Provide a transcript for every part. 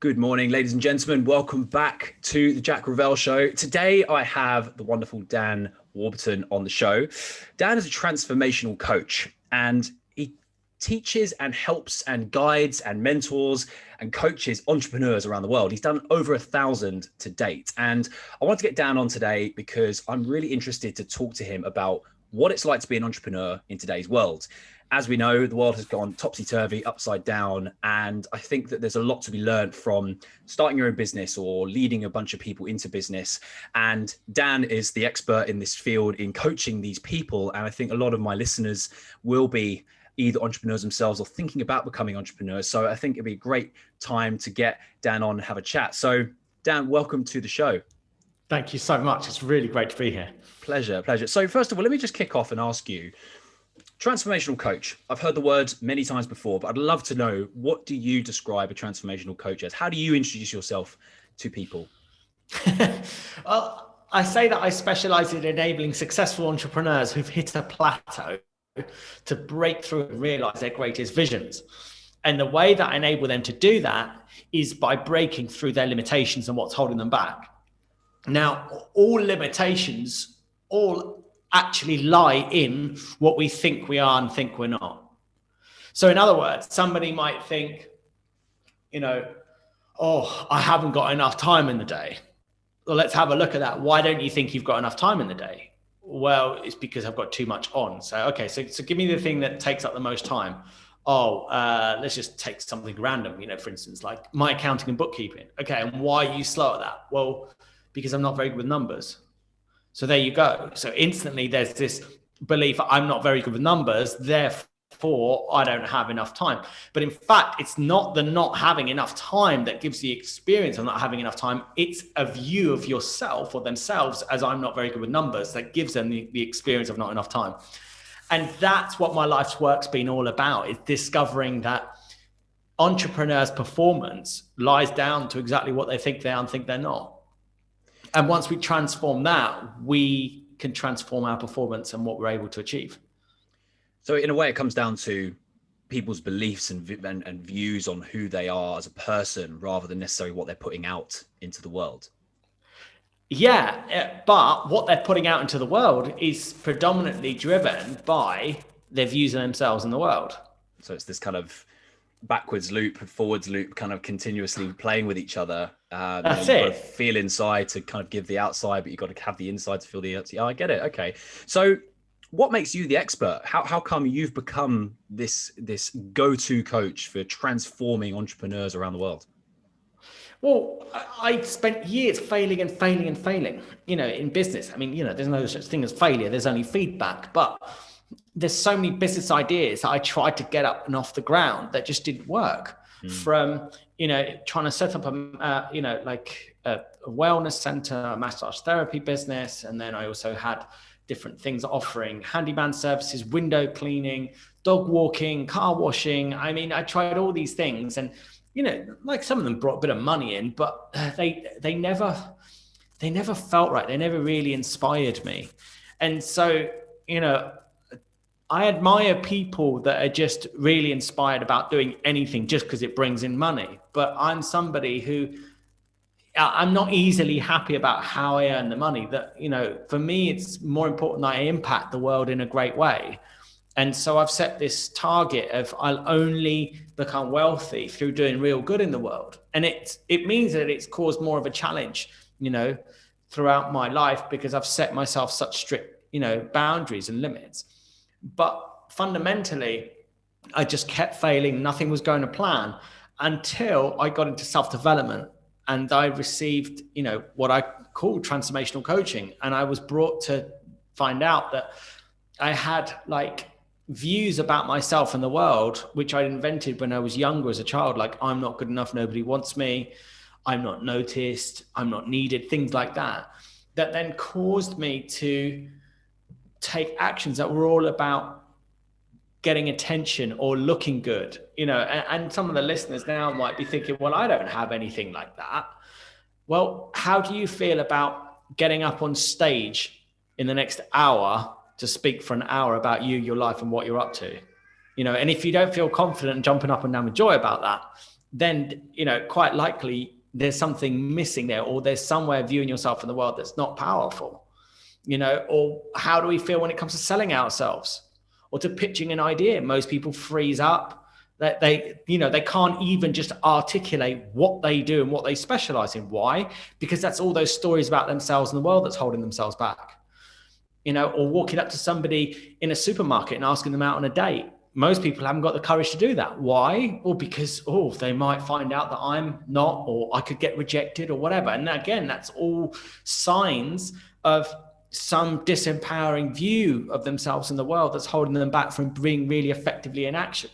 Good morning, ladies and gentlemen. Welcome back to the Jack Revell Show. Today, I have the wonderful Dan Warburton on the show. Dan is a transformational coach, and he teaches and helps and guides and mentors and coaches entrepreneurs around the world. He's done over 1,000 to date. And I want to get Dan on today because I'm really interested to talk to him about what it's like to be an entrepreneur in today's world. As we know, the world has gone topsy-turvy, upside down, and I think that there's a lot to be learned from starting your own business or leading a bunch of people into business. And Dan is the expert in this field in coaching these people, and I think a lot of my listeners will be either entrepreneurs themselves or thinking about becoming entrepreneurs. So I think it'd be a great time to get Dan on and have a chat. So Dan, welcome to the show. Thank you so much. It's really great to be here. Pleasure. So first of all, let me just kick off and ask you, transformational coach. I've heard the word many times before, but I'd love to know, what do you describe a transformational coach as? How do you introduce yourself to people? Well, I say that I specialize in enabling successful entrepreneurs who've hit a plateau to break through and realize their greatest visions. And the way that I enable them to do that is by breaking through their limitations and what's holding them back. Now, all limitations, actually lie in what we think we are and think we're not. So in other words, somebody might think, I haven't got enough time in the day. Well, let's have a look at that. Why don't you think you've got enough time in the day? Well, it's because I've got too much on. So give me the thing that takes up the most time. Let's just take something random, for instance, like my accounting and bookkeeping. Okay, and why are you slow at that? Well, because I'm not very good with numbers. So there you go. So instantly there's this belief, I'm not very good with numbers, therefore I don't have enough time. But in fact, it's not the not having enough time that gives the experience of not having enough time. It's a view of yourself or themselves as I'm not very good with numbers that gives them the experience of not enough time. And that's what my life's work's been all about, is discovering that entrepreneurs' performance lies down to exactly what they think they are and think they're not. And once we transform that, we can transform our performance and what we're able to achieve. So in a way, it comes down to people's beliefs and views on who they are as a person, rather than necessarily what they're putting out into the world. Yeah, but what they're putting out into the world is predominantly driven by their views of themselves in the world. So it's this kind of backwards loop, forwards loop, kind of continuously playing with each other. That's you've it. got to feel inside to kind of give the outside, but you've got to have the inside to feel the outside. Oh, I get it. Okay. So what makes you the expert? How come you've become this go-to coach for transforming entrepreneurs around the world? Well, I spent years failing in business. I mean, there's no such thing as failure. There's only feedback. But there's so many business ideas that I tried to get up and off the ground that just didn't work. From, trying to set up a wellness center, a massage therapy business. And then I also had different things offering handyman services, window cleaning, dog walking, car washing. I mean, I tried all these things, and, some of them brought a bit of money in, but they never felt right. They never really inspired me. And so, I admire people that are just really inspired about doing anything just because it brings in money. But I'm somebody who, I'm not easily happy about how I earn the money. That, for me, it's more important that I impact the world in a great way. And so I've set this target of I'll only become wealthy through doing real good in the world. And it means that it's caused more of a challenge, throughout my life, because I've set myself such strict, boundaries and limits. But fundamentally, I just kept failing. Nothing was going to plan until I got into self-development, and I received, what I call transformational coaching. And I was brought to find out that I had views about myself and the world, which I invented when I was younger as a child. Like, I'm not good enough. Nobody wants me. I'm not noticed. I'm not needed. Things like that then caused me to take actions that were all about getting attention or looking good, and some of the listeners now might be thinking, well, I don't have anything like that. Well, how do you feel about getting up on stage in the next hour to speak for an hour about you, your life, and what you're up to? And if you don't feel confident jumping up and down with joy about that, then, quite likely there's something missing there, or there's somewhere viewing yourself in the world that's not powerful, or how do we feel when it comes to selling ourselves or to pitching an idea? Most people freeze up. That they can't even just articulate what they do and what they specialize in. Why? Because that's all those stories about themselves and the world that's holding themselves back. Or walking up to somebody in a supermarket and asking them out on a date. Most people haven't got the courage to do that. Why? Well, because, they might find out that I'm not, or I could get rejected or whatever. And again, that's all signs of some disempowering view of themselves in the world that's holding them back from being really effectively in action.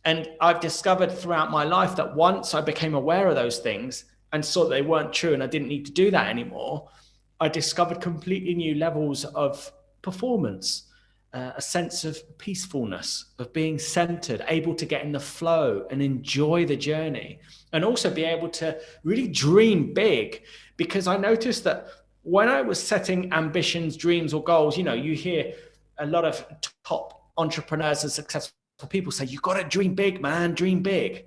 And I've discovered throughout my life that once I became aware of those things and saw that they weren't true and I didn't need to do that anymore, I discovered completely new levels of performance, a sense of peacefulness, of being centered, able to get in the flow and enjoy the journey, and also be able to really dream big. Because I noticed that when I was setting ambitions, dreams, or goals, you hear a lot of top entrepreneurs and successful people say, you got to dream big, man, dream big.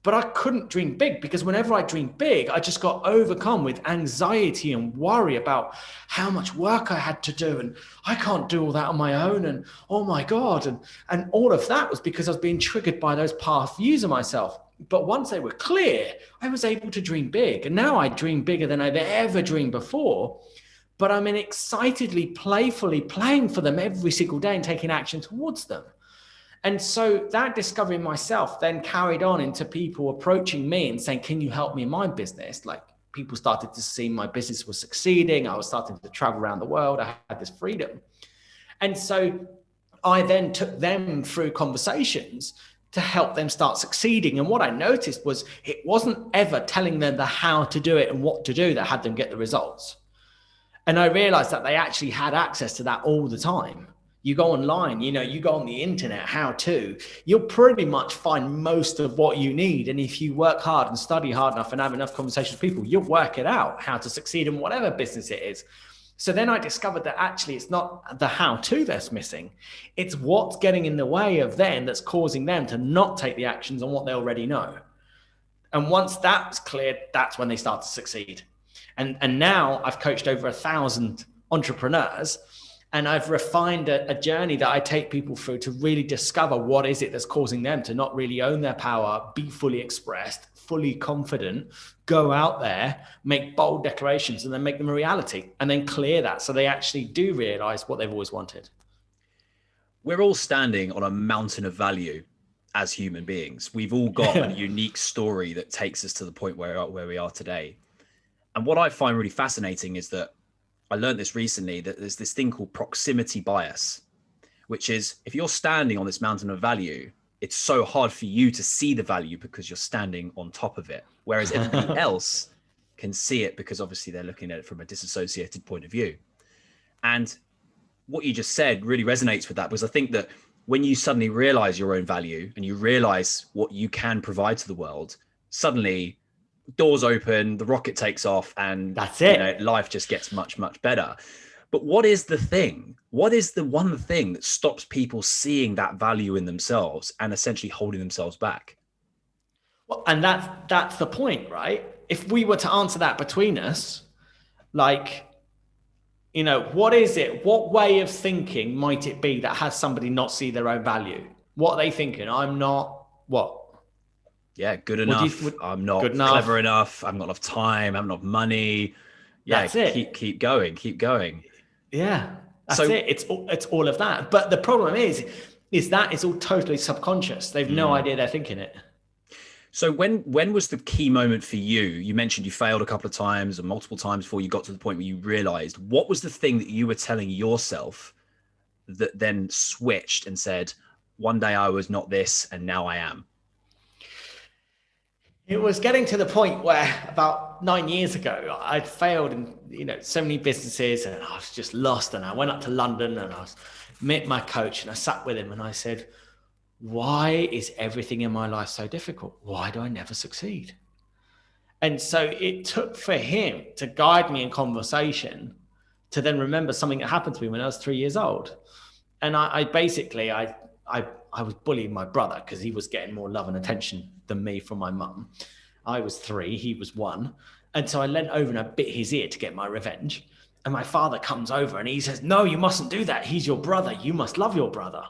But I couldn't dream big because whenever I dreamed big, I just got overcome with anxiety and worry about how much work I had to do. And I can't do all that on my own. And oh my God. And all of that was because I was being triggered by those past views of myself. But once they were clear, I was able to dream big. And now I dream bigger than I've ever dreamed before. But I'm excitedly, playfully playing for them every single day and taking action towards them. And so that discovery in myself then carried on into people approaching me and saying, can you help me in my business? Like, people started to see my business was succeeding. I was starting to travel around the world. I had this freedom. And so I then took them through conversations to help them start succeeding. And what I noticed was it wasn't ever telling them the how to do it and what to do that had them get the results. And I realized that they actually had access to that all the time. You go online, you go on the internet, you'll pretty much find most of what you need. And if you work hard and study hard enough and have enough conversations with people, you'll work it out how to succeed in whatever business it is. So then I discovered that actually it's not the how-to that's missing. It's what's getting in the way of them that's causing them to not take the actions on what they already know. And once that's cleared, that's when they start to succeed. And now I've coached over 1,000 entrepreneurs. And I've refined a journey that I take people through to really discover what is it that's causing them to not really own their power, be fully expressed, fully confident, go out there, make bold declarations, and then make them a reality, and then clear that so they actually do realize what they've always wanted. We're all standing on a mountain of value as human beings. We've all got a unique story that takes us to the point where we are today. And what I find really fascinating is that I learned this recently, that there's this thing called proximity bias, which is if you're standing on this mountain of value, it's so hard for you to see the value because you're standing on top of it. Whereas everybody else can see it because obviously they're looking at it from a disassociated point of view. And what you just said really resonates with that, because I think that when you suddenly realize your own value and you realize what you can provide to the world, suddenly doors open, the rocket takes off, and that's it. Life just gets much, much better. But what is the thing? What is the one thing that stops people seeing that value in themselves and essentially holding themselves back? Well, and that's the point, right? If we were to answer that between us, like, what is it? What way of thinking might it be that has somebody not see their own value? What are they thinking? I'm not what? Yeah, good enough. I'm not clever enough. I haven't got enough time. I haven't got enough money. Yeah, that's it. Keep going. Yeah, that's it. It's all of that. But the problem is that it's all totally subconscious. They've no idea they're thinking it. So when was the key moment for you? You mentioned you failed a couple of times or multiple times before you got to the point where you realized. What was the thing that you were telling yourself that then switched and said, one day I was not this and now I am? It was getting to the point where about 9 years ago, I'd failed in, so many businesses, and I was just lost. And I went up to London and I met my coach, and I sat with him and I said, why is everything in my life so difficult? Why do I never succeed? And so it took for him to guide me in conversation to then remember something that happened to me when I was 3 years old. And I basically I was bullying my brother because he was getting more love and attention than me from my mum. I was 3, he was 1. And so I leant over and I bit his ear to get my revenge. And my father comes over and he says, no, you mustn't do that. He's your brother. You must love your brother.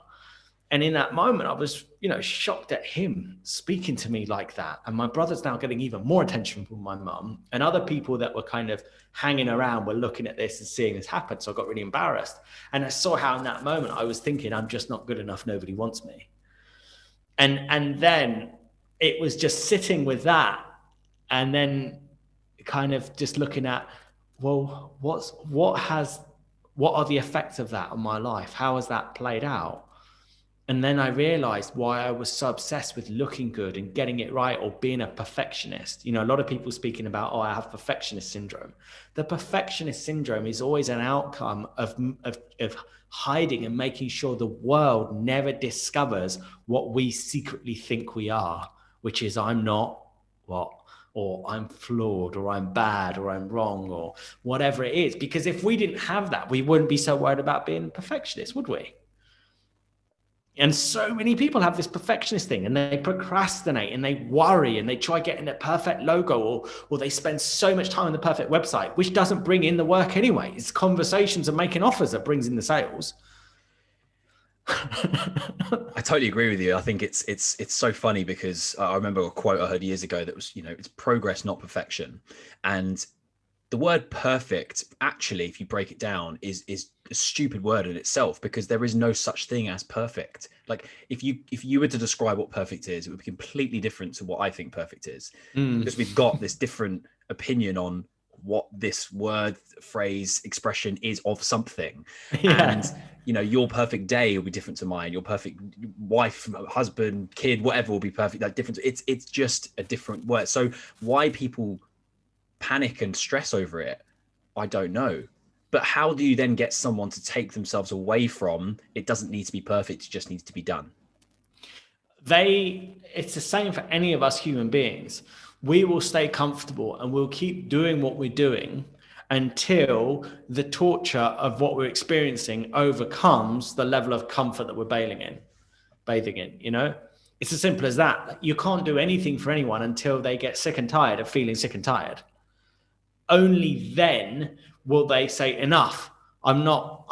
And in that moment, I was, shocked at him speaking to me like that. And my brother's now getting even more attention from my mum, and other people that were kind of hanging around were looking at this and seeing this happen. So I got really embarrassed. And I saw how in that moment I was thinking, I'm just not good enough. Nobody wants me. And then it was just sitting with that, and then kind of just looking at, well, what are the effects of that on my life? How has that played out? And then I realized why I was so obsessed with looking good and getting it right, or being a perfectionist. A lot of people speaking about, I have perfectionist syndrome. The perfectionist syndrome is always an outcome of hiding and making sure the world never discovers what we secretly think we are, which is I'm not what, or I'm flawed, or I'm bad, or I'm wrong, or whatever it is. Because if we didn't have that, we wouldn't be so worried about being a perfectionist, would we? And so many people have this perfectionist thing, and they procrastinate and they worry and they try getting the perfect logo, or they spend so much time on the perfect website, which doesn't bring in the work anyway. It's conversations and making offers that brings in the sales. I totally agree with you. I think it's so funny because I remember a quote I heard years ago that was, it's progress, not perfection. And the word perfect, actually, if you break it down, is a stupid word in itself, because there is no such thing as perfect. Like if you were to describe what perfect is, it would be completely different to what I think perfect is, because we've got this different opinion on what this word, phrase, expression is of something. Yeah. And your perfect day will be different to mine. Your perfect wife, husband, kid, whatever will be perfect. That different. It's just a different word. So why people panic and stress over it, I don't know. But how do you then get someone to take themselves away from, it doesn't need to be perfect, it just needs to be done? It's the same for any of us human beings. We will stay comfortable and we'll keep doing what we're doing until the torture of what we're experiencing overcomes the level of comfort that we're bathing in. It's as simple as that. You can't do anything for anyone until they get sick and tired of feeling sick and tired. Only then will they say, enough. I'm not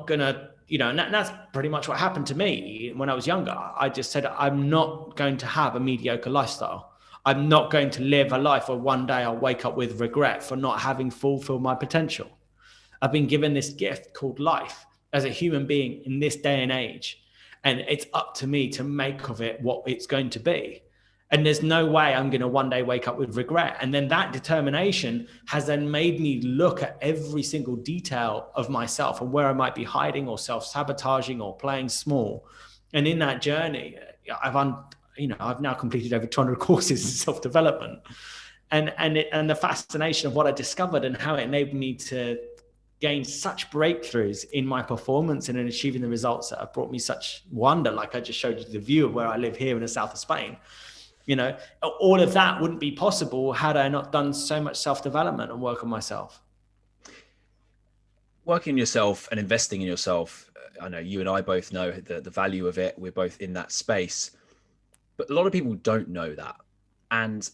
gonna, and that's pretty much what happened to me when I was younger. I just said, I'm not going to have a mediocre lifestyle. I'm not going to live a life where one day I'll wake up with regret for not having fulfilled my potential. I've been given this gift called life as a human being in this day and age. And it's up to me to make of it what it's going to be. And there's no way I'm going to one day wake up with regret. And then that determination has then made me look at every single detail of myself and where I might be hiding or self-sabotaging or playing small. And in that journey, I've now completed over 200 courses in self-development. And the fascination of what I discovered and how it enabled me to gain such breakthroughs in my performance and in achieving the results that have brought me such wonder. Like I just showed you the view of where I live here in the south of Spain. All of that wouldn't be possible had I not done so much self-development and work on myself. Working on yourself and investing in yourself, I know you and I both know the value of it. We're both in that space. But a lot of people don't know that. And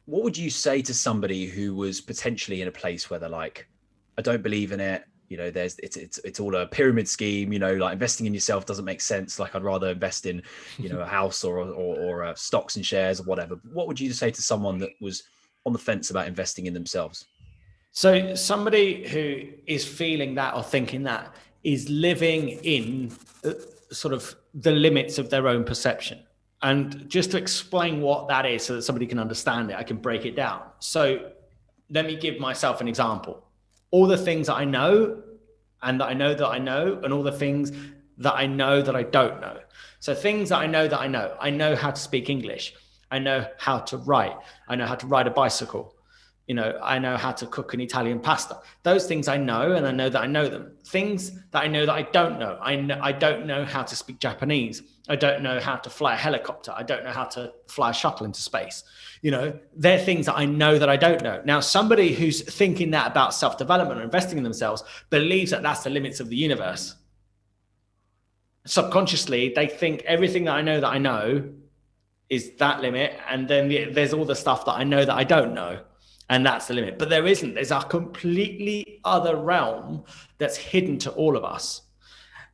what would you say to somebody who was potentially in a place where they're like, I don't believe in it. It's all a pyramid scheme, like investing in yourself doesn't make sense. Like I'd rather invest in, a house or stocks and shares or whatever. What would you say to someone that was on the fence about investing in themselves? So somebody who is feeling that or thinking that is living in sort of the limits of their own perception. And just to explain what that is so that somebody can understand it, I can break it down. So let me give myself an example. All the things that I know and that I know that I know, and all the things that I know that I don't know. So things that I know how to speak English. I know how to write. I know how to ride a bicycle. I know how to cook an Italian pasta. Those things I know, and I know that I know them. Things that I know that I don't know. I don't know how to speak Japanese. I don't know how to fly a helicopter. I don't know how to fly a shuttle into space. They're things that I know that I don't know. Now, somebody who's thinking that about self-development or investing in themselves believes that that's the limits of the universe. subconsciously they think everything that I know is that limit. And then there's all the stuff that I know that I don't know. And that's the limit. But there isn't. There's a completely other realm that's hidden to all of us.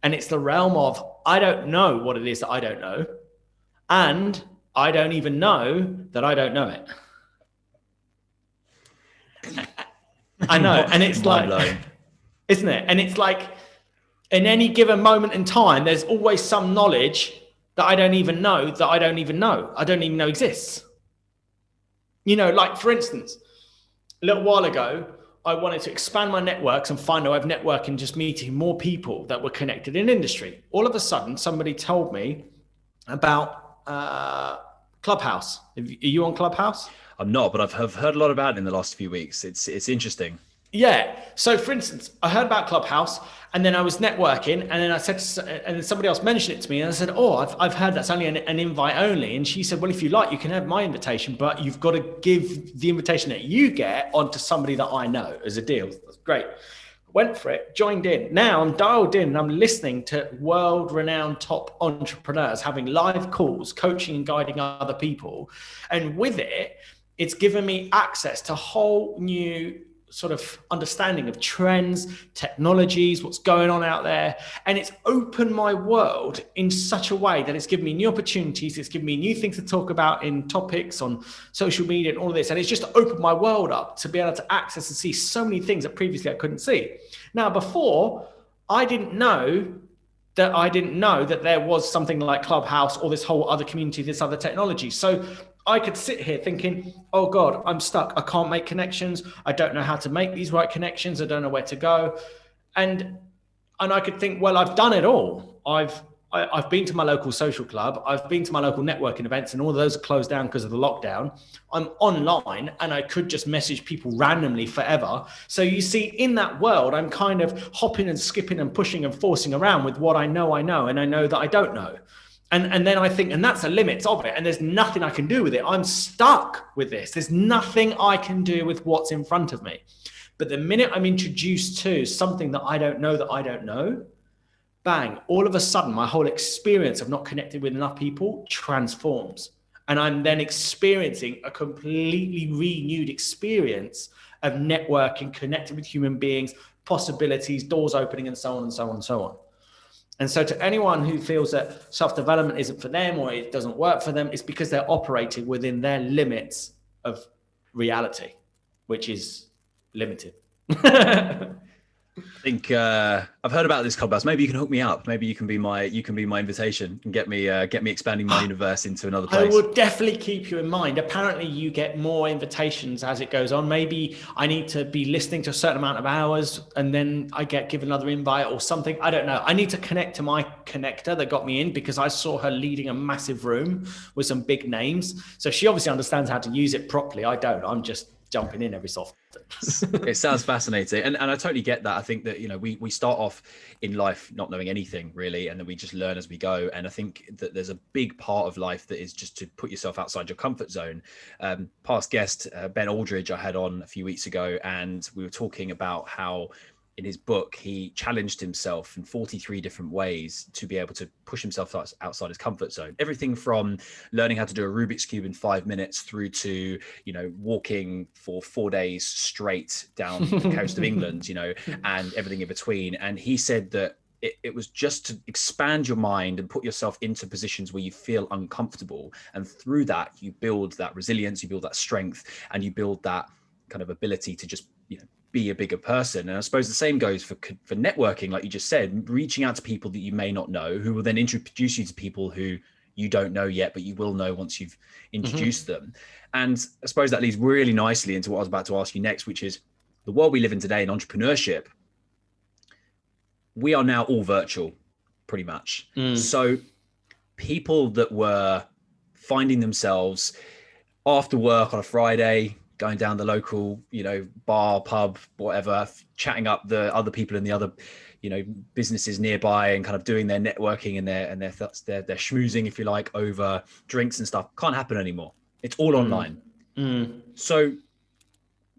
And it's the realm of, I don't know what it is that I don't know. And I don't even know that I don't know it. I know. And it's like, isn't it? And it's like, in any given moment in time, there's always some knowledge that I don't even know that I don't even know. I don't even know exists. You know, like for instance, a little while ago, I wanted to expand my networks and find a way of networking, just meeting more people that were connected in industry. All of a sudden, somebody told me about Clubhouse. Are you on Clubhouse? I'm not, but I've heard a lot about it in the last few weeks. It's interesting. Yeah. So for instance, I heard about Clubhouse and then I was networking and then I said, and then somebody else mentioned it to me and I said, oh, I've heard that's only an invite only. And she said, well, if you like, you can have my invitation, but you've got to give the invitation that you get onto somebody that I know as a deal. That's great. Went for it, joined in. Now I'm dialed in and I'm listening to world-renowned top entrepreneurs having live calls, coaching and guiding other people. And with it, it's given me access to whole new sort of understanding of trends, technologies, what's going on out there. And it's opened my world in such a way that it's given me new opportunities. It's given me new things to talk about in topics on social media and all of this. And it's just opened my world up to be able to access and see so many things that previously I couldn't see. Now, before, I didn't know that there was something like Clubhouse or this whole other community, this other technology. So I could sit here thinking, oh God, I'm stuck. I can't make connections. I don't know how to make these right connections. I don't know where to go. And I could think, well, I've done it all. I've been to my local social club. I've been to my local networking events and all of those are closed down because of the lockdown. I'm online and I could just message people randomly forever. So you see, in that world, I'm kind of hopping and skipping and pushing and forcing around with what I know, and I know that I don't know. And then I think, and that's the limits of it. And there's nothing I can do with it. I'm stuck with this. There's nothing I can do with what's in front of me. But the minute I'm introduced to something that I don't know, bang, all of a sudden, my whole experience of not connected with enough people transforms. And I'm then experiencing a completely renewed experience of networking, connecting with human beings, possibilities, doors opening, and so on and so on and so on. And so to anyone who feels that self-development isn't for them or it doesn't work for them, it's because they're operating within their limits of reality, which is limited. I think I've heard about this Clubhouse. Maybe you can hook me up. Maybe you can be my invitation and get me expanding my universe into another place. I will definitely keep you in mind. Apparently, you get more invitations as it goes on. Maybe I need to be listening to a certain amount of hours, and then I get given another invite or something. I don't know. I need to connect to my connector that got me in because I saw her leading a massive room with some big names. So she obviously understands how to use it properly. I don't. I'm just jumping in every so often. It sounds fascinating. And I totally get that. I think that, we start off in life not knowing anything really, and then we just learn as we go. And I think that there's a big part of life that is just to put yourself outside your comfort zone. Past guest, Ben Aldridge, I had on a few weeks ago, and we were talking about how in his book, he challenged himself in 43 different ways to be able to push himself outside his comfort zone. Everything from learning how to do a Rubik's Cube in 5 minutes through to, walking for 4 days straight down the coast of England, and everything in between. And he said that it was just to expand your mind and put yourself into positions where you feel uncomfortable. And through that, you build that resilience, you build that strength, and you build that kind of ability to just, be a bigger person. And I suppose the same goes for networking, like you just said, reaching out to people that you may not know, who will then introduce you to people who you don't know yet, but you will know once you've introduced them. And I suppose that leads really nicely into what I was about to ask you next, which is the world we live in today in entrepreneurship. We are now all virtual, pretty much. So people that were finding themselves after work on a Friday, going down the local, bar, pub, whatever, chatting up the other people in the other, businesses nearby and kind of doing their networking and their schmoozing, if you like, over drinks and stuff, can't happen anymore. It's all online. So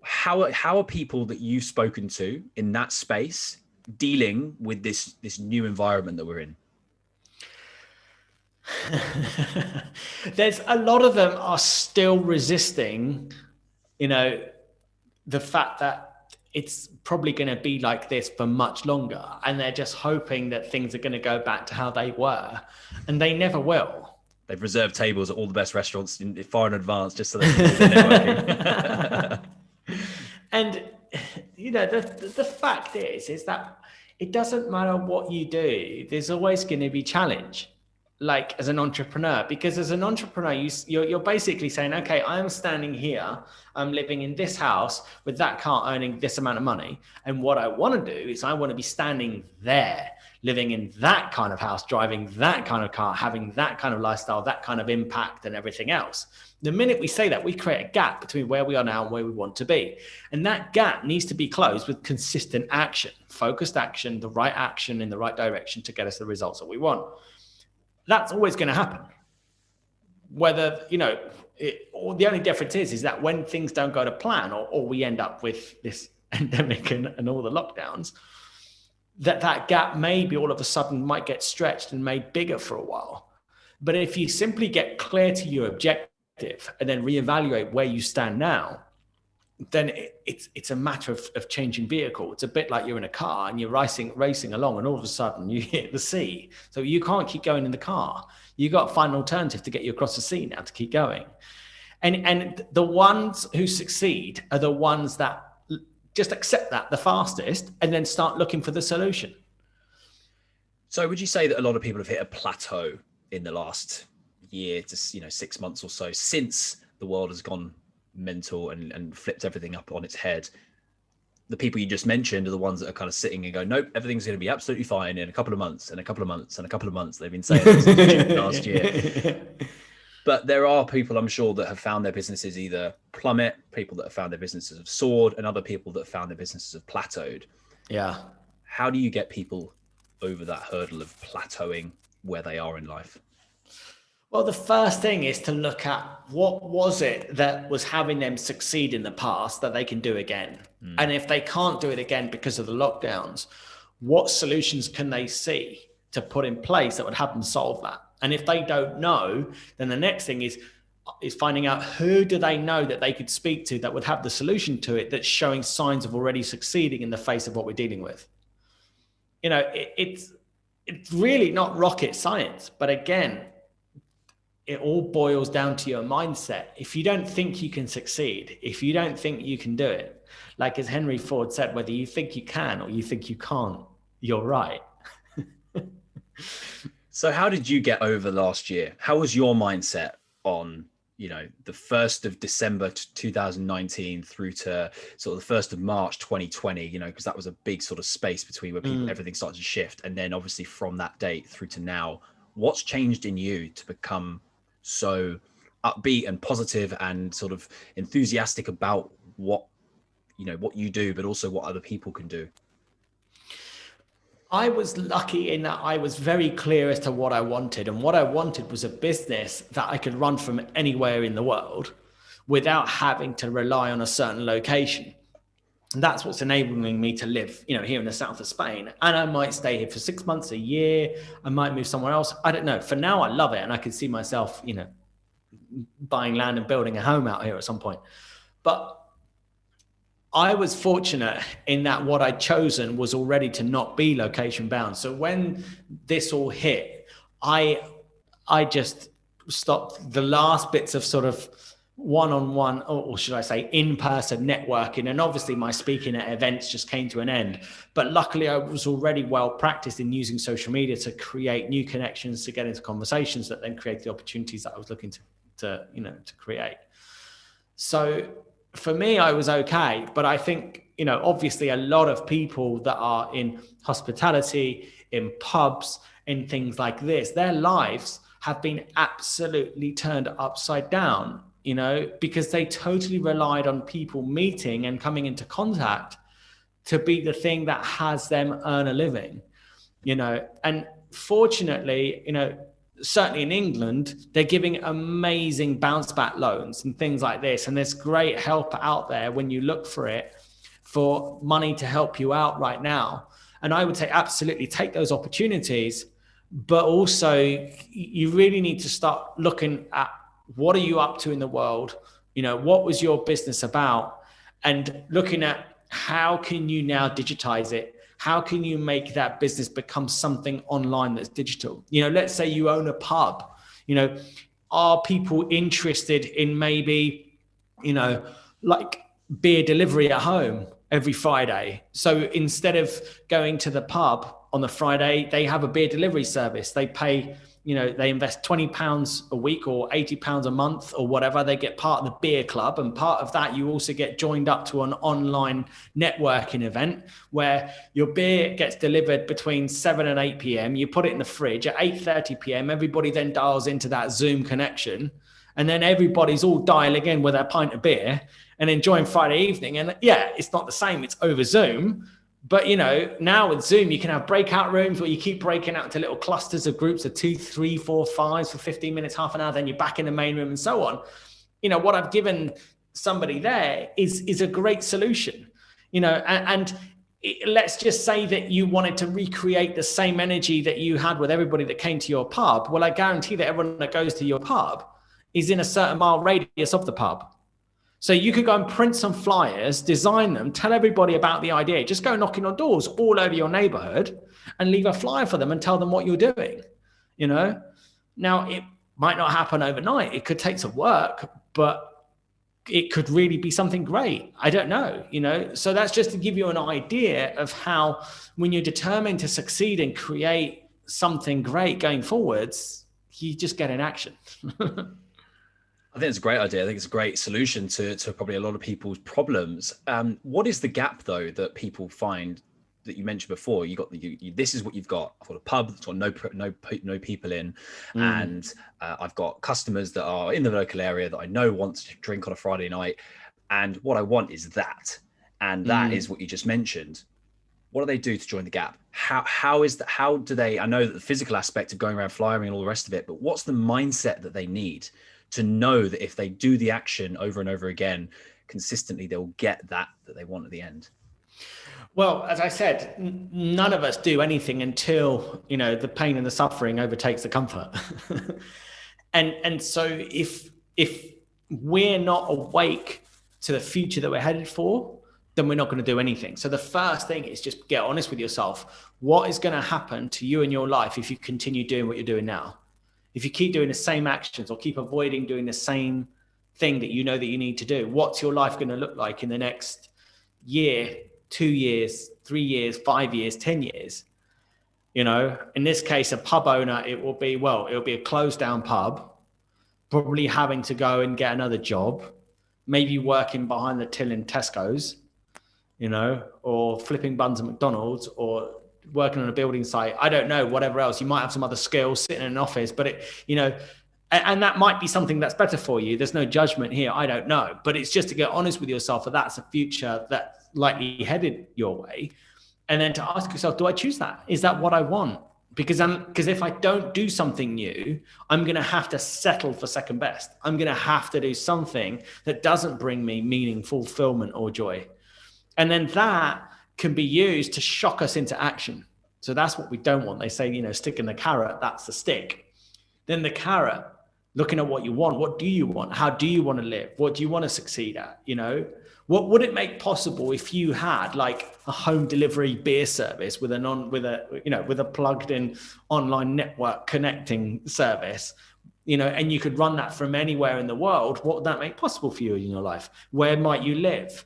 how are people that you've spoken to in that space dealing with this new environment that we're in? There's a lot of them are still resisting, you know, the fact that it's probably going to be like this for much longer. And they're just hoping that things are going to go back to how they were. And they never will. They've reserved tables at all the best restaurants far in advance just so they can do their networking. And, you know, the fact is that it doesn't matter what you do. There's always going to be challenge, like as an entrepreneur, because as an entrepreneur, you're basically saying, okay, I'm standing here, I'm living in this house with that car earning this amount of money. And what I want to do is I want to be standing there, living in that kind of house, driving that kind of car, having that kind of lifestyle, that kind of impact and everything else. The minute we say that, we create a gap between where we are now and where we want to be. And that gap needs to be closed with consistent action, focused action, the right action in the right direction to get us the results that we want. That's always going to happen. Whether, you know, or the only difference is that when things don't go to plan, or we end up with this endemic and all the lockdowns, that gap maybe all of a sudden might get stretched and made bigger for a while. But if you simply get clear to your objective and then reevaluate where you stand now, then it's a matter of changing vehicle. It's a bit like you're in a car and you're racing along, and all of a sudden you hit the sea. So you can't keep going in the car. You got to find an alternative to get you across the sea now to keep going. And the ones who succeed are the ones that just accept that the fastest and then start looking for the solution. So would you say that a lot of people have hit a plateau in the last year to 6 months or so, since the world has gone mental and flipped everything up on its head? The people you just mentioned are the ones that are kind of sitting and go, nope, everything's going to be absolutely fine in a couple of months and a couple of months and a couple of months. They've been saying this since last year. But there are people, I'm sure, that have found their businesses either plummet, people that have found their businesses have soared, and other people that have found their businesses have plateaued. Yeah. How do you get people over that hurdle of plateauing where they are in life? Well, the first thing is to look at what was it that was having them succeed in the past that they can do again. And if they can't do it again because of the lockdowns, what solutions can they see to put in place that would help them solve that? And if they don't know, then the next thing is finding out who do they know that they could speak to that would have the solution to it, that's showing signs of already succeeding in the face of what we're dealing with. You know, it's really not rocket science, but again, it all boils down to your mindset. If you don't think you can succeed, if you don't think you can do it, like as Henry Ford said, whether you think you can or you think you can't, you're right. So how did you get over last year? How was your mindset on, the 1st of December 2019 through to sort of the 1st of March 2020, because that was a big sort of space between where people, everything started to shift. And then obviously from that date through to now, what's changed in you to become so upbeat and positive and sort of enthusiastic about what you do, but also what other people can do? I was lucky in that I was very clear as to what I wanted. And what I wanted was a business that I could run from anywhere in the world without having to rely on a certain location. And that's what's enabling me to live, here in the south of Spain. And I might stay here for 6 months, a year. I might move somewhere else. I don't know. For now, I love it. And I could see myself, buying land and building a home out here at some point. But I was fortunate in that what I'd chosen was already to not be location bound. So when this all hit, I just stopped the last bits of sort of one-on-one, or should I say in-person networking. And obviously my speaking at events just came to an end. But luckily I was already well practiced in using social media to create new connections, to get into conversations that then create the opportunities that I was looking to create. So for me, I was okay. But I think, obviously a lot of people that are in hospitality, in pubs, in things like this, their lives have been absolutely turned upside down, because they totally relied on people meeting and coming into contact to be the thing that has them earn a living, and fortunately, certainly in England, they're giving amazing bounce back loans and things like this. And there's great help out there when you look for it, for money to help you out right now. And I would say absolutely take those opportunities, but also you really need to start looking at what are you up to in the world? What was your business about? And looking at how can you now digitize it? How can you make that business become something online that's digital? Let's say you own a pub. Are people interested in maybe, like beer delivery at home every Friday? So instead of going to the pub on the Friday, they have a beer delivery service. They pay, they invest £20 a week or £80 a month or whatever. They get part of the beer club. And part of that, you also get joined up to an online networking event where your beer gets delivered between 7 and 8 p.m. You put it in the fridge at 8:30 p.m. Everybody then dials into that Zoom connection. And then everybody's all dialing in with their pint of beer and enjoying Friday evening. And yeah, it's not the same. It's over Zoom. But, now with Zoom, you can have breakout rooms where you keep breaking out into little clusters of groups of 2, 3, 4, 5 for 15 minutes, half an hour. Then you're back in the main room and so on. What I've given somebody there is a great solution, and let's just say that you wanted to recreate the same energy that you had with everybody that came to your pub. Well, I guarantee that everyone that goes to your pub is in a certain mile radius of the pub. So you could go and print some flyers, design them, tell everybody about the idea. Just go knocking on doors all over your neighborhood and leave a flyer for them and tell them what you're doing. Now it might not happen overnight. It could take some work, but it could really be something great. I don't know, so that's just to give you an idea of how, when you're determined to succeed and create something great going forwards, you just get in action. I think it's a great idea. I think it's a great solution to probably a lot of people's problems. What is the gap, though, that people find that you mentioned before? You got this is what you've got. I've got a pub that's got no people in, and I've got customers that are in the local area that I know want to drink on a Friday night, and what I want is that, and that is what you just mentioned. What do they do to join the gap? How is that? How do they? I know that the physical aspect of going around flyering and all the rest of it, but what's the mindset that they need to know that if they do the action over and over again consistently, they'll get that they want at the end? Well, as I said, none of us do anything until, the pain and the suffering overtakes the comfort. and so if we're not awake to the future that we're headed for, then we're not going to do anything. So the first thing is just get honest with yourself. What is going to happen to you in your life if you continue doing what you're doing now? If you keep doing the same actions or keep avoiding doing the same thing that you know that you need to do, what's your life going to look like in the next year, 2 years, 3 years, 5 years, 10 years? In this case, a pub owner, it'll be a closed down pub, probably having to go and get another job, maybe working behind the till in Tesco's, or flipping buns at McDonald's, or working on a building site. I don't know, whatever else. You might have some other skills, sitting in an office, but and that might be something that's better for you. There's no judgment here. I don't know, but it's just to get honest with yourself that that's a future that's likely headed your way. And then to ask yourself, do I choose that? Is that what I want? Because if I don't do something new, I'm going to have to settle for second best. I'm going to have to do something that doesn't bring me meaning, fulfillment, or joy. And then that can be used to shock us into action. So that's what we don't want. They say, stick in the carrot, that's the stick. Then the carrot, looking at what you want. What do you want? How do you want to live? What do you want to succeed at? What would it make possible if you had like a home delivery beer service with a plugged in online network connecting service, and you could run that from anywhere in the world? What would that make possible for you in your life? Where might you live?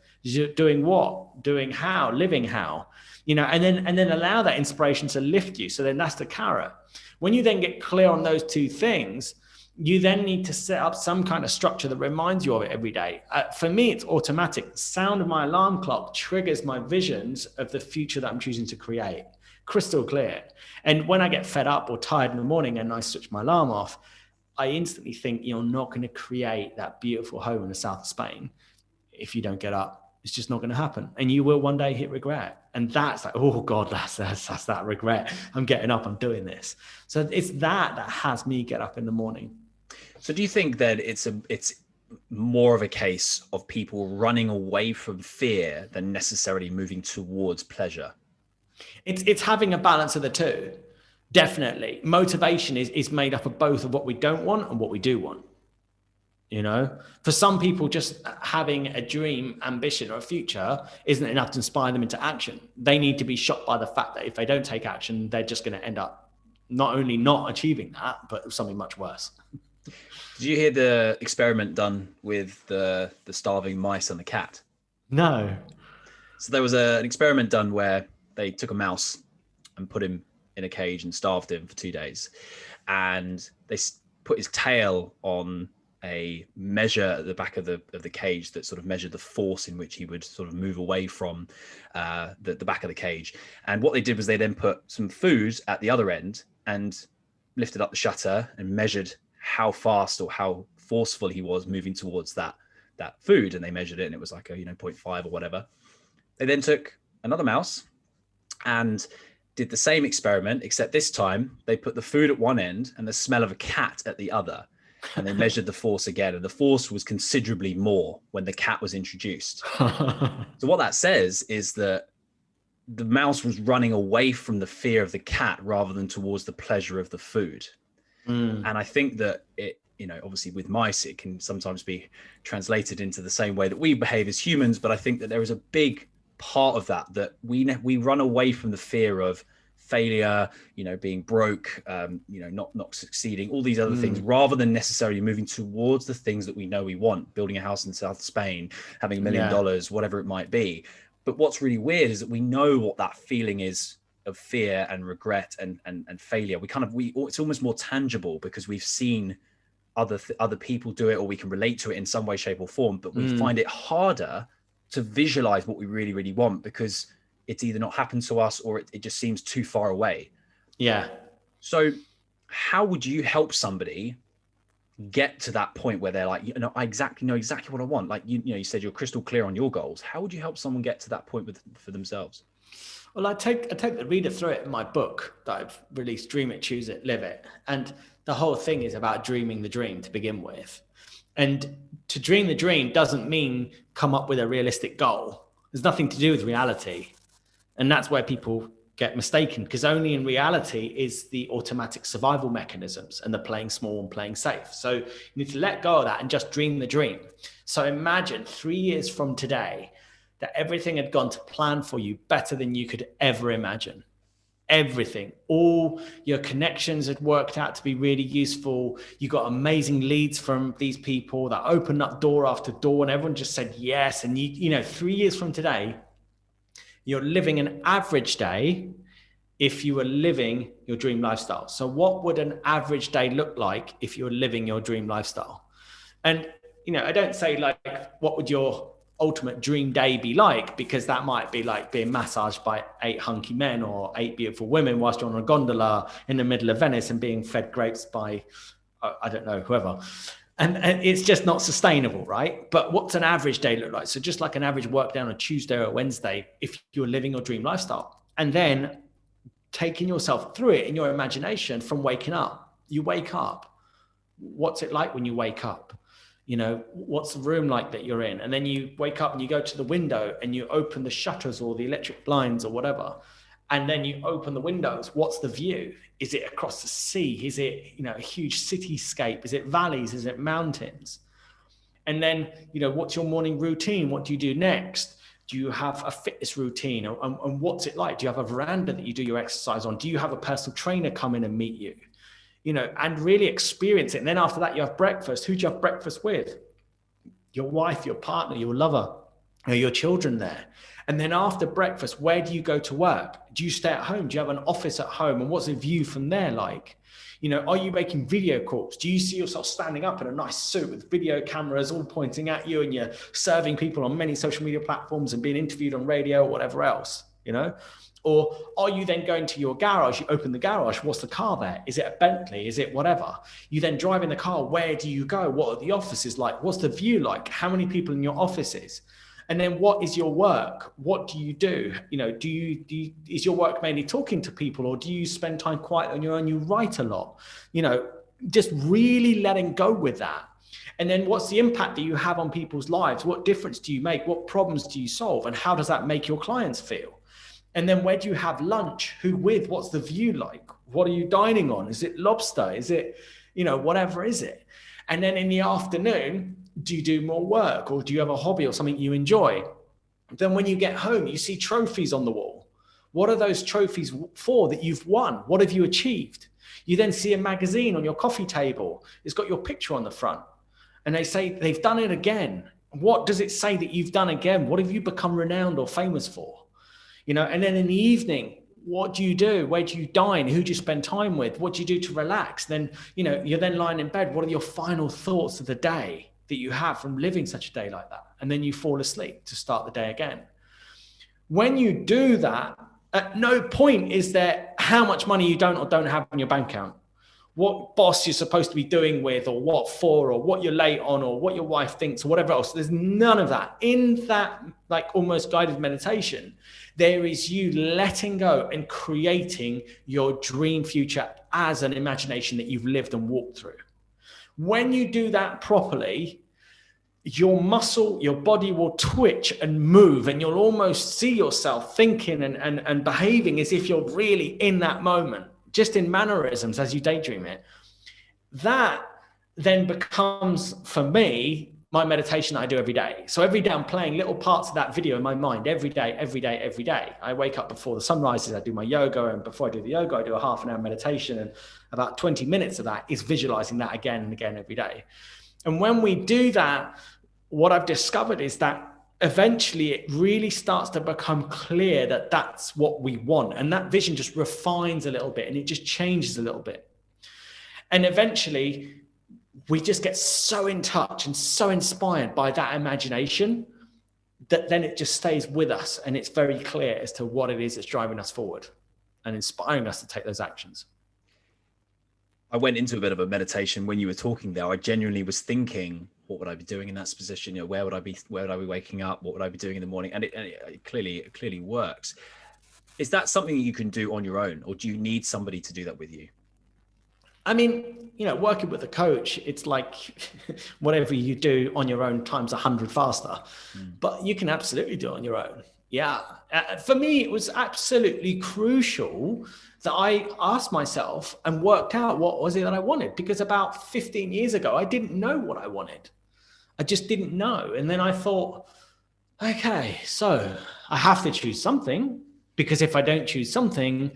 Doing what? Doing how? Living how? And then allow that inspiration to lift you. So then that's the carrot. When you then get clear on those two things, you then need to set up some kind of structure that reminds you of it every day. For me, it's automatic. The sound of my alarm clock triggers my visions of the future that I'm choosing to create. Crystal clear. And when I get fed up or tired in the morning and I switch my alarm off, I instantly think you're not going to create that beautiful home in the south of Spain if you don't get up. It's just not going to happen. And you will one day hit regret. And that's like, oh God, that's that regret. I'm getting up, I'm doing this. So it's that has me get up in the morning. So do you think that it's more of a case of people running away from fear than necessarily moving towards pleasure? It's having a balance of the two. Definitely. Motivation is made up of both of what we don't want and what we do want. You know, for some people, just having a dream, ambition, or a future isn't enough to inspire them into action. They need to be shocked by the fact that if they don't take action, they're just going to end up not only not achieving that, but something much worse. Did you hear the experiment done with the starving mice and the cat? No. So there was an experiment done where they took a mouse and put him in a cage and starved him for 2 days. And they put his tail on a measure at the back of the cage that sort of measured the force in which he would sort of move away from the back of the cage. And what they did was they then put some food at the other end and lifted up the shutter and measured how fast or how forceful he was moving towards that food. And they measured it, and it was like a 0.5 or whatever. They then took another mouse and did the same experiment, except this time they put the food at one end and the smell of a cat at the other. And they measured the force again, and the force was considerably more when the cat was introduced. So what that says is that the mouse was running away from the fear of the cat rather than towards the pleasure of the food. And I think that it, obviously with mice, it can sometimes be translated into the same way that we behave as humans. But I think that there is a big part of that we run away from the fear of failure, being broke, not succeeding, all these other things, rather than necessarily moving towards the things that we know we want, building a house in South Spain, having $1 million, whatever it might be. But what's really weird is that we know what that feeling is of fear and regret and failure. It's almost more tangible because we've seen other people do it, or we can relate to it in some way, shape or form, but we find it harder to visualize what we really, really want because it's either not happened to us or it just seems too far away. Yeah. So how would you help somebody get to that point where they're like, I know exactly what I want? Like, you said you're crystal clear on your goals. How would you help someone get to that point for themselves? Well, I take the reader through it in my book that I've released, Dream It, Choose It, Live It. And the whole thing is about dreaming the dream to begin with. And to dream the dream doesn't mean come up with a realistic goal. There's nothing to do with reality. And that's where people get mistaken, because only in reality is the automatic survival mechanisms and the playing small and playing safe. So you need to let go of that and just dream the dream. So imagine 3 years from today that everything had gone to plan for you better than you could ever imagine. Everything, all your connections had worked out to be really useful. You got amazing leads from these people that opened up door after door, and everyone just said yes. And 3 years from today, you're living an average day if you were living your dream lifestyle. So what would an average day look like if you were living your dream lifestyle? And, I don't say like, what would your ultimate dream day be like? Because that might be like being massaged by 8 hunky men or 8 beautiful women whilst you're on a gondola in the middle of Venice and being fed grapes by, I don't know, whoever. And it's just not sustainable, right? But what's an average day look like? So just like an average work day on a Tuesday or a Wednesday, if you're living your dream lifestyle, and then taking yourself through it in your imagination from waking up. You wake up. What's it like when you wake up? What's the room like that you're in? And then you wake up and you go to the window and you open the shutters or the electric blinds or whatever. And then you open the windows. What's the view? Is it across the sea? Is it, a huge cityscape? Is it valleys? Is it mountains? And then, what's your morning routine? What do you do next? Do you have a fitness routine? And what's it like? Do you have a veranda that you do your exercise on? Do you have a personal trainer come in and meet you? And really experience it. And then after that, you have breakfast. Who do you have breakfast with? Your wife, your partner, your lover, or your children there. And then after breakfast, where do you go to work? Do you stay at home? Do you have an office at home? And what's the view from there like? Are you making video calls? Do you see yourself standing up in a nice suit with video cameras all pointing at you, and you're serving people on many social media platforms and being interviewed on radio or whatever else, Or are you then going to your garage? You open the garage. What's the car there? Is it a Bentley? Is it whatever? You then drive in the car. Where do you go? What are the offices like? What's the view like? How many people in your offices? And then what is your work? What do you do? Is your work mainly talking to people, or do you spend time quiet on your own? You write a lot, just really letting go with that. And then what's the impact that you have on people's lives? What difference do you make? What problems do you solve? And how does that make your clients feel? And then where do you have lunch? Who with? What's the view like? What are you dining on? Is it lobster? Is it, whatever is it? And then in the afternoon, do you do more work, or do you have a hobby or something you enjoy? Then when you get home, you see trophies on the wall. What are those trophies for that you've won? What have you achieved? You then see a magazine on your coffee table. It's got your picture on the front. And they say they've done it again. What does it say that you've done again? What have you become renowned or famous for? And then in the evening, what do you do? Where do you dine? Who do you spend time with? What do you do to relax? Then, you're then lying in bed. What are your final thoughts of the day that you have from living such a day like that? And then you fall asleep to start the day again. When you do that, at no point is there how much money you don't or don't have in your bank account, what boss you're supposed to be doing with, or what for, or what you're late on, or what your wife thinks, or whatever else. There's none of that. In that like almost guided meditation, there is you letting go and creating your dream future as an imagination that you've lived and walked through. When you do that properly, your muscle, your body will twitch and move, and you'll almost see yourself thinking and behaving as if you're really in that moment, just in mannerisms as you daydream it. That then becomes, for me, my meditation that I do every day. So every day I'm playing little parts of that video in my mind every day. I wake up before the sun rises, I do my yoga, and before I do the yoga, I do a half an hour meditation, and about 20 minutes of that is visualizing that again and again every day. And when we do that, what I've discovered is that eventually it really starts to become clear that that's what we want. And that vision just refines a little bit, and it just changes a little bit. And eventually we just get so in touch and so inspired by that imagination that then it just stays with us, and it's very clear as to what it is that's driving us forward and inspiring us to take those actions. I went into a bit of a meditation when you were talking there. I genuinely was thinking, what would I be doing in that position? Where would I be waking up? What would I be doing in the morning? And it clearly works. Is that something you can do on your own, or do you need somebody to do that with you? I mean, working with a coach, it's like whatever you do on your own times 100 faster, but you can absolutely do it on your own. Yeah. For me, it was absolutely crucial that I asked myself and worked out what was it that I wanted, because about 15 years ago, I didn't know what I wanted. I just didn't know. And then I thought, okay, so I have to choose something, because if I don't choose something,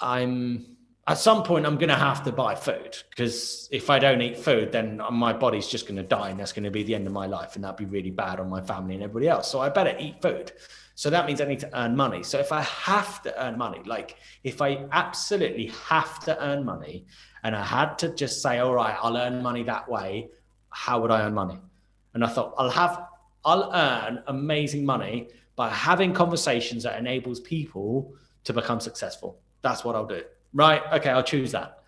at some point I'm going to have to buy food, because if I don't eat food, then my body's just going to die, and that's going to be the end of my life, and that'd be really bad on my family and everybody else. So I better eat food. So that means I need to earn money. So if I have to earn money, like if I absolutely have to earn money, and I had to just say, all right, I'll earn money that way, how would I earn money? And I thought, I'll earn amazing money by having conversations that enables people to become successful. That's what I'll do. Right. Okay. I'll choose that.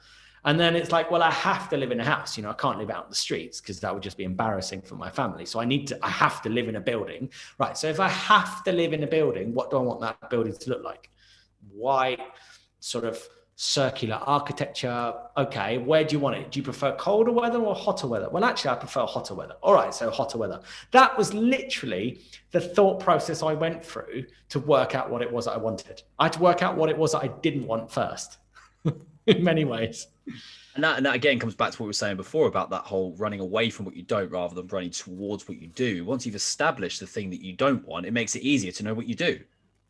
And then it's like, well, I have to live in a house. I can't live out in the streets, because that would just be embarrassing for my family. So I have to live in a building. Right. So if I have to live in a building, what do I want that building to look like? White, sort of circular architecture. Okay. Where do you want it? Do you prefer colder weather or hotter weather? Well, actually, I prefer hotter weather. All right. So hotter weather. That was literally the thought process I went through to work out what it was I wanted. I had to work out what it was I didn't want first. In many ways. And that again comes back to what we were saying before about that whole running away from what you don't rather than running towards what you do. Once you've established the thing that you don't want, it makes it easier to know what you do.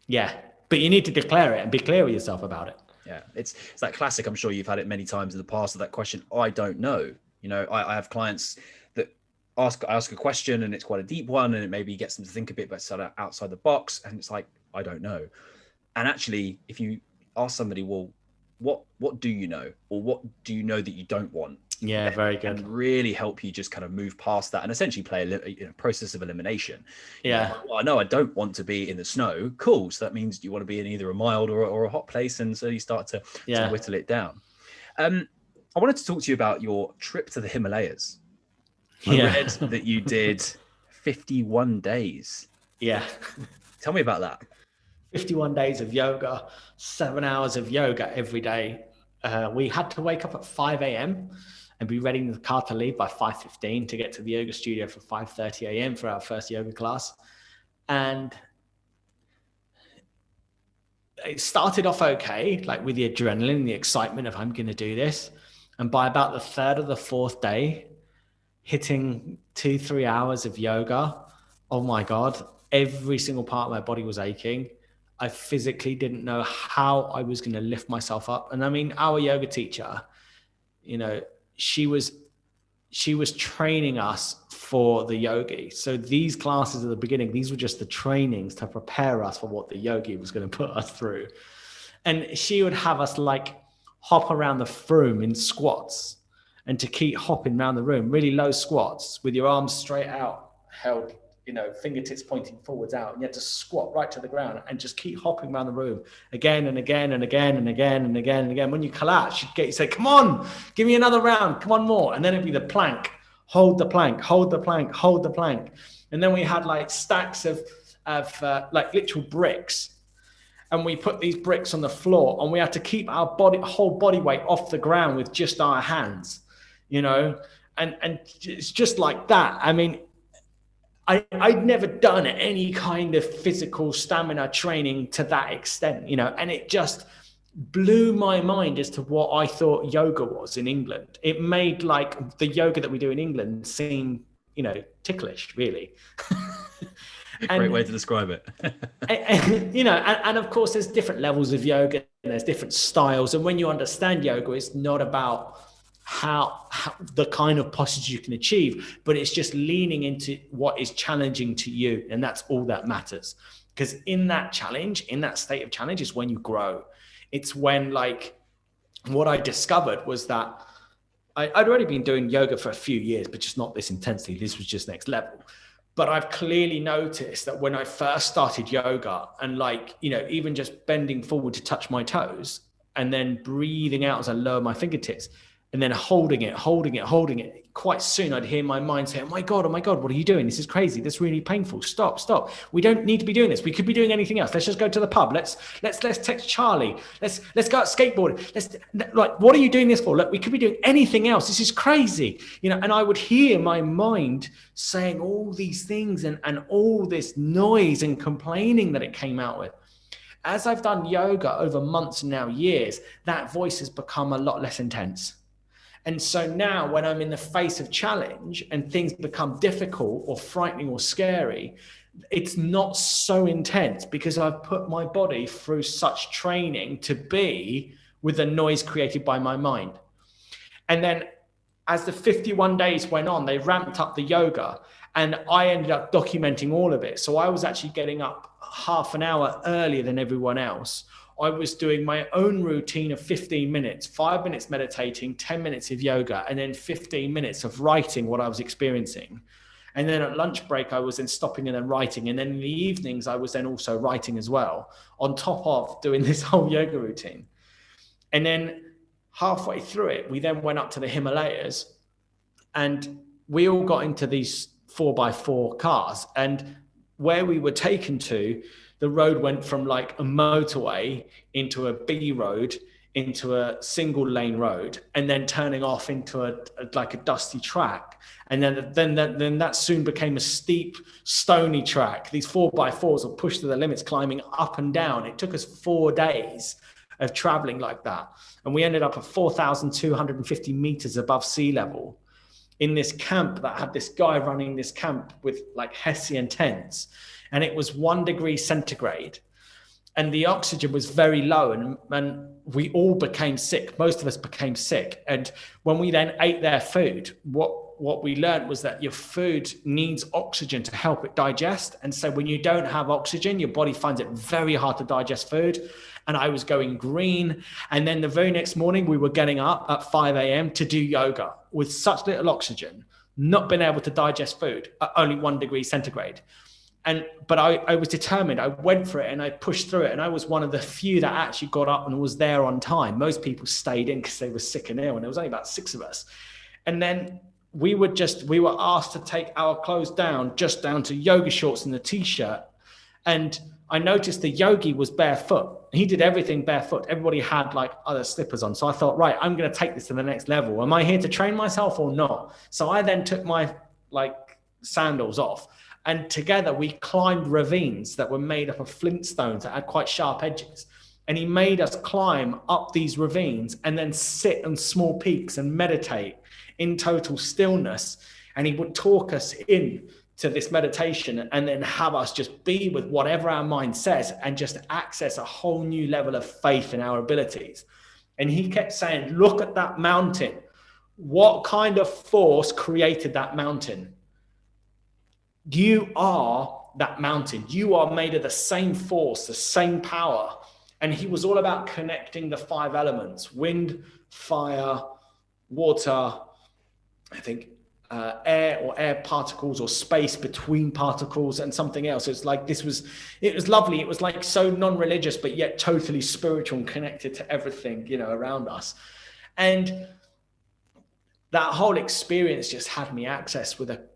Yeah, but you need to declare it and be clear with yourself about it. Yeah, it's that classic. I'm sure you've had it many times in the past of that question, I don't know. I have clients that ask a question, and it's quite a deep one, and it maybe gets them to think a bit outside the box, and it's like, I don't know. And actually, if you ask somebody, well, what do you know, or what do you know that you don't want? Yeah, very good. And really help you just kind of move past that and essentially play a process of elimination. Yeah. Well, I know I don't want to be in the snow. Cool. So that means you want to be in either a mild or a hot place. And so you start to whittle it down. I wanted to talk to you about your trip to the Himalayas. I read that you did 51 days. Yeah. Tell me about that. 51 days of yoga, 7 hours of yoga every day. We had to wake up at 5 a.m. and be ready in the car to leave by 5:15 to get to the yoga studio for 5:30 a.m. for our first yoga class. And it started off okay, like with the adrenaline, the excitement of I'm going to do this. And by about the third or the fourth day, hitting 2-3 hours of yoga, oh my God, every single part of my body was aching. I physically didn't know how I was going to lift myself up. And I mean, our yoga teacher, you know, she was training us for the yogi. So these classes at the beginning, these were just the trainings to prepare us for what the yogi was going to put us through. And she would have us like hop around the room in squats, and to keep hopping around the room, really low squats with your arms straight out, held, you know, fingertips pointing forwards out. And you had to squat right to the ground and just keep hopping around the room again and again and again and again and again and again. When you collapse, you say, come on, give me another round, come on more. And then it'd be the plank, hold the plank, hold the plank, hold the plank. And then we had like stacks of like literal bricks. And we put these bricks on the floor, and we had to keep our whole body weight off the ground with just our hands, you know, and it's just like that. I mean, I'd never done any kind of physical stamina training to that extent, you know, and it just blew my mind as to what I thought yoga was in England. It made like the yoga that we do in England seem, you know, ticklish, really. Great way to describe it. You know, and of course, there's different levels of yoga, and there's different styles. And when you understand yoga, it's not about how the kind of postures you can achieve, but it's just leaning into what is challenging to you. And that's all that matters. Because in that challenge, in that state of challenge is when you grow. It's when, like, what I discovered was that I'd already been doing yoga for a few years, but just not this intensely. This was just next level. But I've clearly noticed that when I first started yoga, and like, you know, even just bending forward to touch my toes and then breathing out as I lower my fingertips and then holding it, quite soon I'd hear my mind say, oh my God, what are you doing? This is crazy. This is really painful. Stop. We don't need to be doing this. We could be doing anything else. Let's just go to the pub. Let's text Charlie. Let's go out skateboarding. Like, what are you doing this for? Look, we could be doing anything else. This is crazy. You know, and I would hear my mind saying all these things and all this noise and complaining that it came out with. As I've done yoga over months and now years, that voice has become a lot less intense. And so now when I'm in the face of challenge and things become difficult or frightening or scary, it's not so intense because I've put my body through such training to be with the noise created by my mind. And then as the 51 days went on, they ramped up the yoga, and I ended up documenting all of it. So I was actually getting up half an hour earlier than everyone else. I was doing my own routine of 15 minutes, 5 minutes meditating, 10 minutes of yoga, and then 15 minutes of writing what I was experiencing. And then at lunch break, I was then stopping and then writing. And then in the evenings, I was then also writing as well, on top of doing this whole yoga routine. And then halfway through it, we then went up to the Himalayas, and we all got into these 4x4 cars. And where we were taken to, the road went from like a motorway into a B road, into a single lane road, and then turning off into a dusty track. And then that soon became a steep, stony track. These 4x4s were pushed to the limits, climbing up and down. It took us 4 days of traveling like that. And we ended up at 4,250 meters above sea level in this camp that had this guy running this camp with like Hessian tents. And it was 1 degree centigrade. And the oxygen was very low, and we all became sick. Most of us became sick. And when we then ate their food, what we learned was that your food needs oxygen to help it digest. And so when you don't have oxygen, your body finds it very hard to digest food. And I was going green. And then the very next morning, we were getting up at 5 a.m. to do yoga with such little oxygen, not being able to digest food at only 1 degree centigrade. But I was determined. I went for it and I pushed through it. And I was one of the few that actually got up and was there on time. Most people stayed in because they were sick and ill. And there was only about 6 of us. And then we were asked to take our clothes down, just down to yoga shorts and a t-shirt. And I noticed the yogi was barefoot. He did everything barefoot. Everybody had like other slippers on. So I thought, right, I'm going to take this to the next level. Am I here to train myself or not? So I then took my like sandals off. And together we climbed ravines that were made up of flintstones that had quite sharp edges. And he made us climb up these ravines and then sit on small peaks and meditate in total stillness. And he would talk us in to this meditation and then have us just be with whatever our mind says and just access a whole new level of faith in our abilities. And he kept saying, look at that mountain. What kind of force created that mountain? You are that mountain. You are made of the same force, the same power. And he was all about connecting the 5 elements: wind, fire, water, I think air or air particles, or space between particles, and something else. It's like it was lovely. It was like so non-religious, but yet totally spiritual and connected to everything, around us. And that whole experience just had me access with it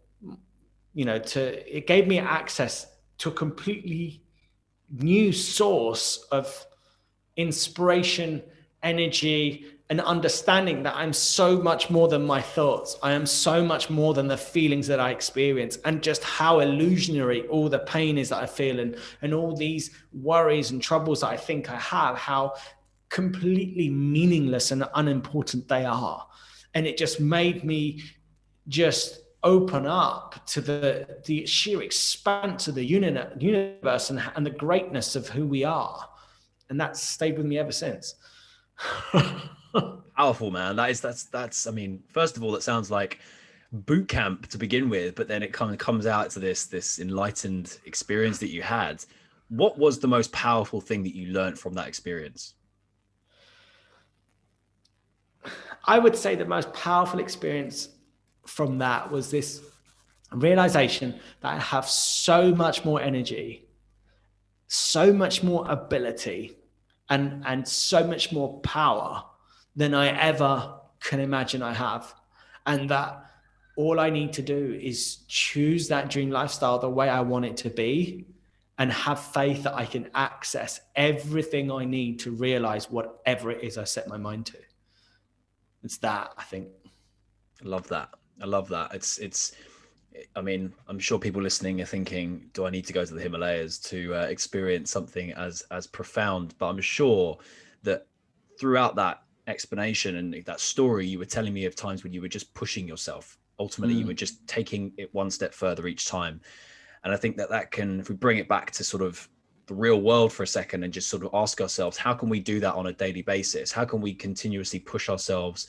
gave me access to a completely new source of inspiration, energy, and understanding that I'm so much more than my thoughts. I am so much more than the feelings that I experience, and just how illusionary all the pain is that I feel, and all these worries and troubles that I think I have, how completely meaningless and unimportant they are. And it just made me just open up to the sheer expanse of the universe and the greatness of who we are. And that's stayed with me ever since. Powerful, man. That's I mean, first of all, that sounds like boot camp to begin with, but then it kind of comes out to this enlightened experience that you had. What was the most powerful thing that you learned from that experience? I would say the most powerful experience from that was this realization that I have so much more energy, so much more ability, and so much more power than I ever can imagine I have. And that all I need to do is choose that dream lifestyle the way I want it to be, and have faith that I can access everything I need to realize whatever it is I set my mind to. It's that, I think. I love that. It's I mean, I'm sure people listening are thinking, do I need to go to the Himalayas to experience something as profound? But I'm sure that throughout that explanation and that story, you were telling me of times when you were just pushing yourself. Ultimately, you were just taking it one step further each time. And I think that can, if we bring it back to sort of the real world for a second and just sort of ask ourselves, how can we do that on a daily basis? How can we continuously push ourselves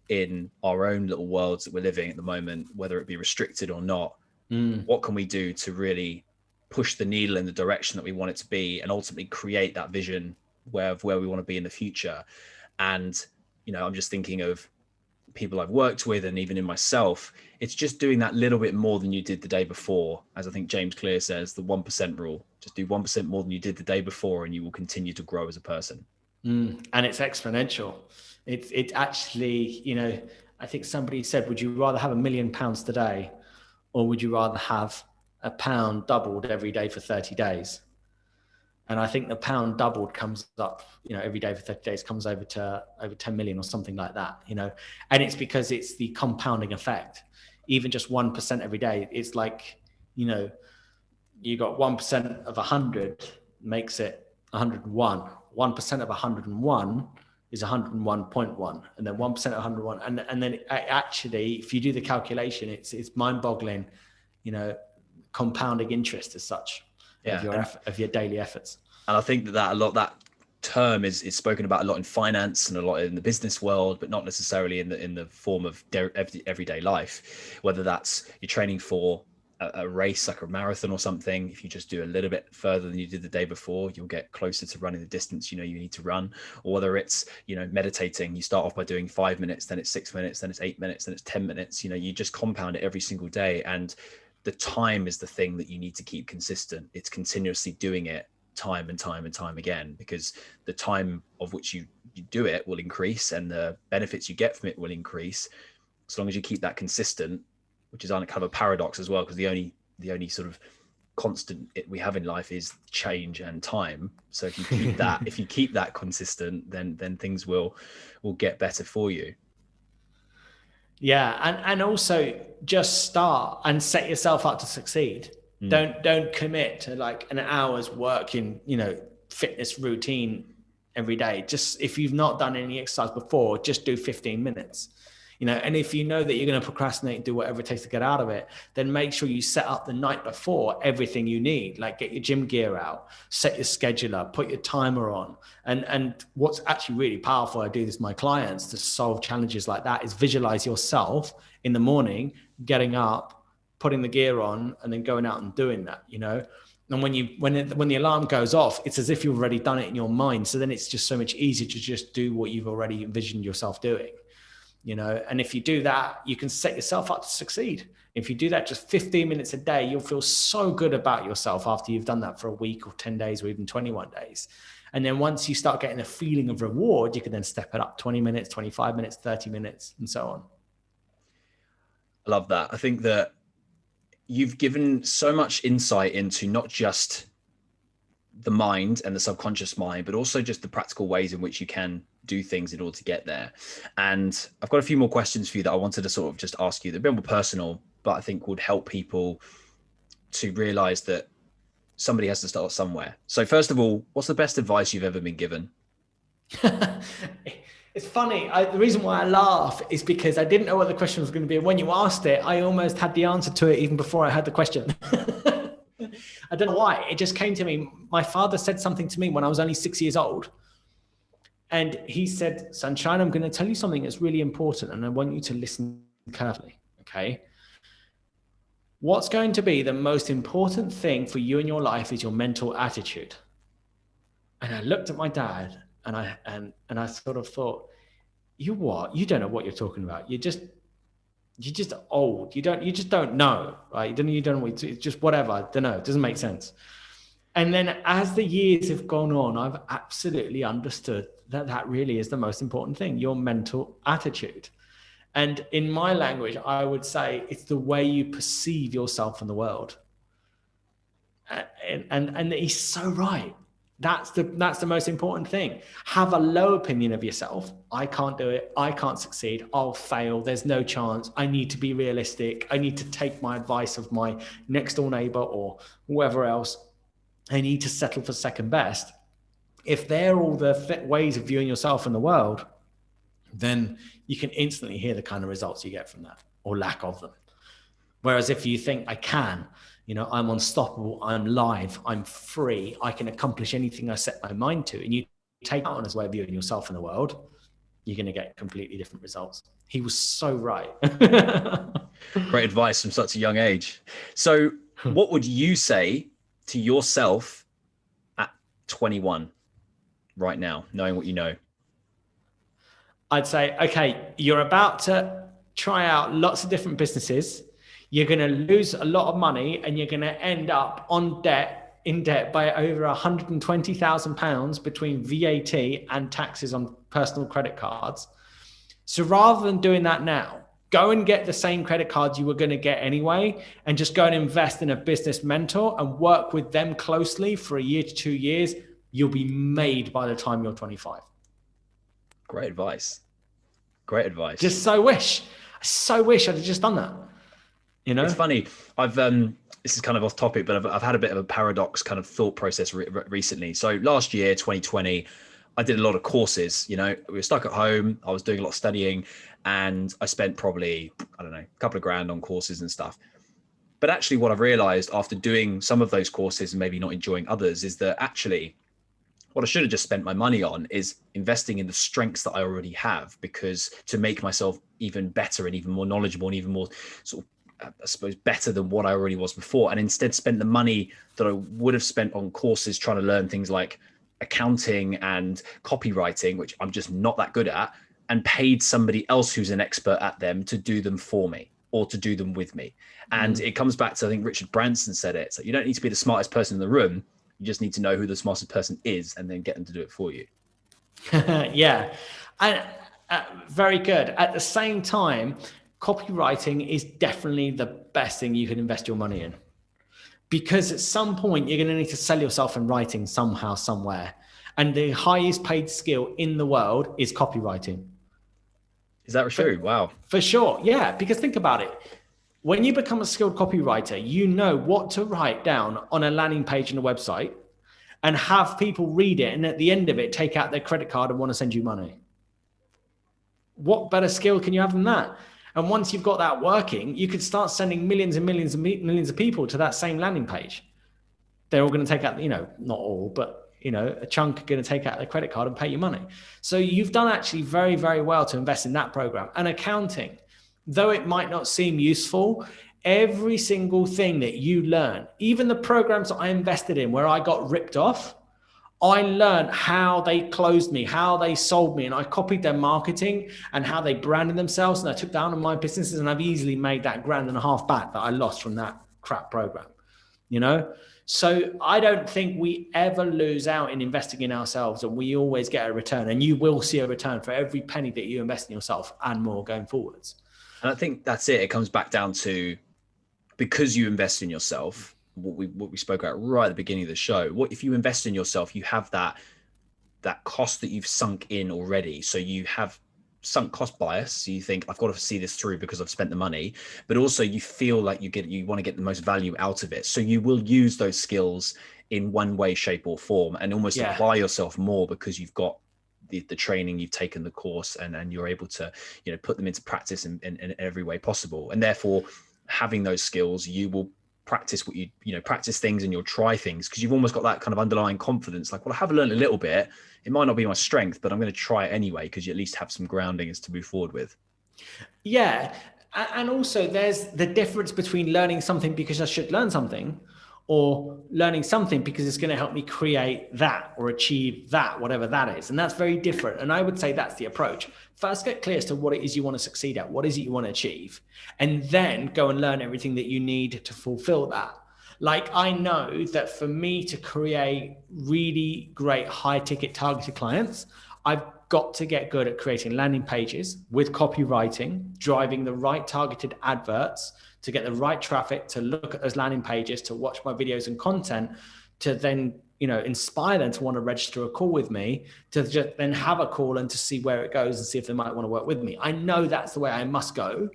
in our own little worlds that we're living at the moment, whether it be restricted or not? What can we do to really push the needle in the direction that we want it to be, and ultimately create that vision where we want to be in the future? And, I'm just thinking of people I've worked with, and even in myself, it's just doing that little bit more than you did the day before. As I think James Clear says, the 1% rule, just do 1% more than you did the day before, and you will continue to grow as a person. And it's exponential. It actually, I think somebody said, would you rather have £1 million today, or would you rather have £1 doubled every day for 30 days? And I think the pound doubled comes up, every day for 30 days comes over 10 million or something like that, and it's because it's the compounding effect. Even just 1% every day, it's like, you got 1% of 100 makes it 101. 1% of 101 is 101.1, and then 1% of 101. And then actually, if you do the calculation, it's mind boggling, compounding interest as such. Of your daily efforts. And I think that term is spoken about a lot in finance and a lot in the business world, but not necessarily in the form of everyday life. Whether that's you're training for a race like a marathon or something, if you just do a little bit further than you did the day before, you'll get closer to running the distance you need to run. Or whether it's meditating, you start off by doing 5 minutes, then it's 6 minutes, then it's 8 minutes, then it's 10 minutes. You just compound it every single day, and the time is the thing that you need to keep consistent. It's continuously doing it time and time and time again, because the time of which you do it will increase, and the benefits you get from it will increase, as long as you keep that consistent, which is kind of a paradox as well, because the only sort of constant we have in life is change and time. So if you keep that consistent, then things will get better for you. Yeah. And also just start and set yourself up to succeed. Don't commit to like an hour's work in, fitness routine every day. Just if you've not done any exercise before, just do 15 minutes. And if you know that you're going to procrastinate and do whatever it takes to get out of it, then make sure you set up the night before everything you need, like get your gym gear out, set your schedule up, put your timer on. And what's actually really powerful, I do this with my clients to solve challenges like that, is visualize yourself in the morning, getting up, putting the gear on, and then going out and doing that, And when the alarm goes off, it's as if you've already done it in your mind. So then it's just so much easier to just do what you've already envisioned yourself doing. And if you do that, you can set yourself up to succeed. If you do that just 15 minutes a day, you'll feel so good about yourself after you've done that for a week or 10 days or even 21 days. And then once you start getting a feeling of reward, you can then step it up 20 minutes, 25 minutes, 30 minutes, and so on. I love that. I think that you've given so much insight into not just the mind and the subconscious mind, but also just the practical ways in which you can do things in order to get there. And I've got a few more questions for you that I wanted to sort of just ask you. They're a bit more personal, but I think would help people to realize that somebody has to start somewhere. So first of all, what's the best advice you've ever been given? It's funny. The reason why I laugh is because I didn't know what the question was going to be. And when you asked it, I almost had the answer to it even before I heard the question. I don't know why. It just came to me. My father said something to me when I was only 6 years old. And he said, "Sunshine, I'm going to tell you something that's really important, and I want you to listen carefully, okay? What's going to be the most important thing for you in your life is your mental attitude." And I looked at my dad and I sort of thought, "You what? You don't know what you're talking about. You're just old. You just don't know, right? You don't know. It's just whatever. I don't know. It doesn't make sense." And then as the years have gone on, I've absolutely understood that really is the most important thing, your mental attitude. And in my language, I would say it's the way you perceive yourself in the world. And he's so right. That's the most important thing. Have a low opinion of yourself. I can't do it. I can't succeed. I'll fail. There's no chance. I need to be realistic. I need to take my advice of my next door neighbor or whoever else. I need to settle for second best. If they're all the ways of viewing yourself in the world, then you can instantly hear the kind of results you get from that, or lack of them. Whereas if you think, I can, I'm unstoppable, I'm live, I'm free, I can accomplish anything I set my mind to, and you take that on as a way of viewing yourself in the world, you're going to get completely different results. He was so right. Great advice from such a young age. So what would you say to yourself at 21 right now, knowing what you know? I'd say, okay, you're about to try out lots of different businesses. You're going to lose a lot of money and you're going to end up in debt by over £120,000 between VAT and taxes on personal credit cards. So rather than doing that now, go and get the same credit cards you were going to get anyway, and just go and invest in a business mentor and work with them closely for a year to 2 years. You'll be made by the time you're 25. Great advice. Great advice. I so wish I'd have just done that. It's funny. This is kind of off topic, but I've had a bit of a paradox kind of thought process recently. So last year, 2020, I did a lot of courses. We were stuck at home. I was doing a lot of studying, and I spent probably, a couple of grand on courses and stuff. But actually what I've realized after doing some of those courses and maybe not enjoying others is that actually what I should have just spent my money on is investing in the strengths that I already have, because to make myself even better and even more knowledgeable and even more sort of, I suppose, better than what I already was before, and instead spent the money that I would have spent on courses trying to learn things like accounting and copywriting, which I'm just not that good at, and paid somebody else who's an expert at them to do them for me or to do them with me. And it comes back to, I think Richard Branson said it. So you don't need to be the smartest person in the room. You just need to know who the smartest person is and then get them to do it for you. Yeah. And very good. At the same time, copywriting is definitely the best thing you can invest your money in, because at some point you're going to need to sell yourself in writing somehow, somewhere. And the highest paid skill in the world is copywriting. Is that true? Wow. For sure. Yeah. Because think about it. When you become a skilled copywriter, you know what to write down on a landing page and a website. and have people read it, and at the end of it, take out their credit card and want to send you money. What better skill can you have than that? And once you've got that working, you could start sending millions and millions and millions of people to that same landing page. They're all going to take out, not all, but, a chunk are going to take out their credit card and pay you money. So you've done actually very, very well to invest in that program. And accounting, though it might not seem useful, every single thing that you learn, even the programs that I invested in where I got ripped off, I learned how they closed me, how they sold me, and I copied their marketing and how they branded themselves. And I took down on my businesses, and I've easily made that $1.5 grand back that I lost from that crap program, So I don't think we ever lose out in investing in ourselves, and we always get a return, and you will see a return for every penny that you invest in yourself and more going forwards. And I think that's it. It comes back down to, because you invest in yourself, what we spoke about right at the beginning of the show. What if you invest in yourself, you have that cost that you've sunk in already. So you have sunk cost bias. So you think, I've got to see this through because I've spent the money, but also you feel like you want to get the most value out of it. So you will use those skills in one way, shape or form, and almost apply yourself more because you've got the training, you've taken the course, and you're able to, put them into practice in every way possible. And therefore, having those skills, you will practice what practice things, and you'll try things because you've almost got that kind of underlying confidence. Like, well, I have learned a little bit. It might not be my strength, but I'm going to try it anyway because you at least have some grounding as to move forward with. Yeah. And also there's the difference between learning something because I should learn something, or learning something because it's going to help me create that or achieve that, whatever that is. And that's very different. And I would say that's the approach. First, get clear as to what it is you want to succeed at. What is it you want to achieve? And then go and learn everything that you need to fulfill that. Like, I know that for me to create really great high ticket targeted clients, I've got to get good at creating landing pages with copywriting, driving the right targeted adverts to get the right traffic to look at those landing pages, to watch my videos and content, to then, inspire them to want to register a call with me, to just then have a call and to see where it goes and see if they might want to work with me. I know that's the way I must go.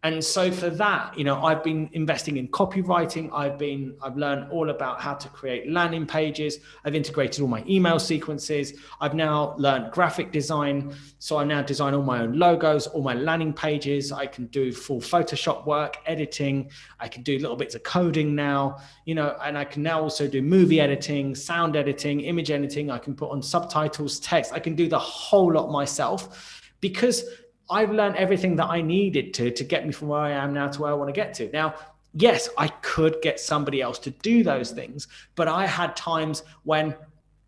And so for that, I've been investing in copywriting. I've learned all about how to create landing pages. I've integrated all my email sequences. I've now learned graphic design. So I now design all my own logos, all my landing pages. I can do full Photoshop work, editing. I can do little bits of coding now, and I can now also do movie editing, sound editing, image editing. I can put on subtitles, text. I can do the whole lot myself because I've learned everything that I needed to get me from where I am now to where I want to get to. Now, yes, I could get somebody else to do those things, but I had times when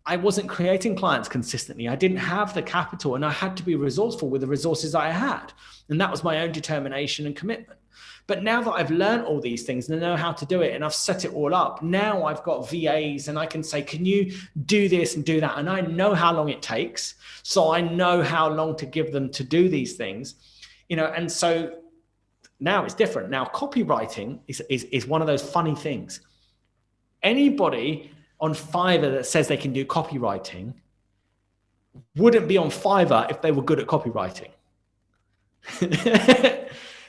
I wasn't creating clients consistently. I didn't have the capital, and I had to be resourceful with the resources I had. And that was my own determination and commitment. But now that I've learned all these things and I know how to do it and I've set it all up, now I've got VAs and I can say, can you do this and do that? And I know how long it takes. So I know how long to give them to do these things, and so now it's different. Now, copywriting is one of those funny things. Anybody on Fiverr that says they can do copywriting wouldn't be on Fiverr if they were good at copywriting.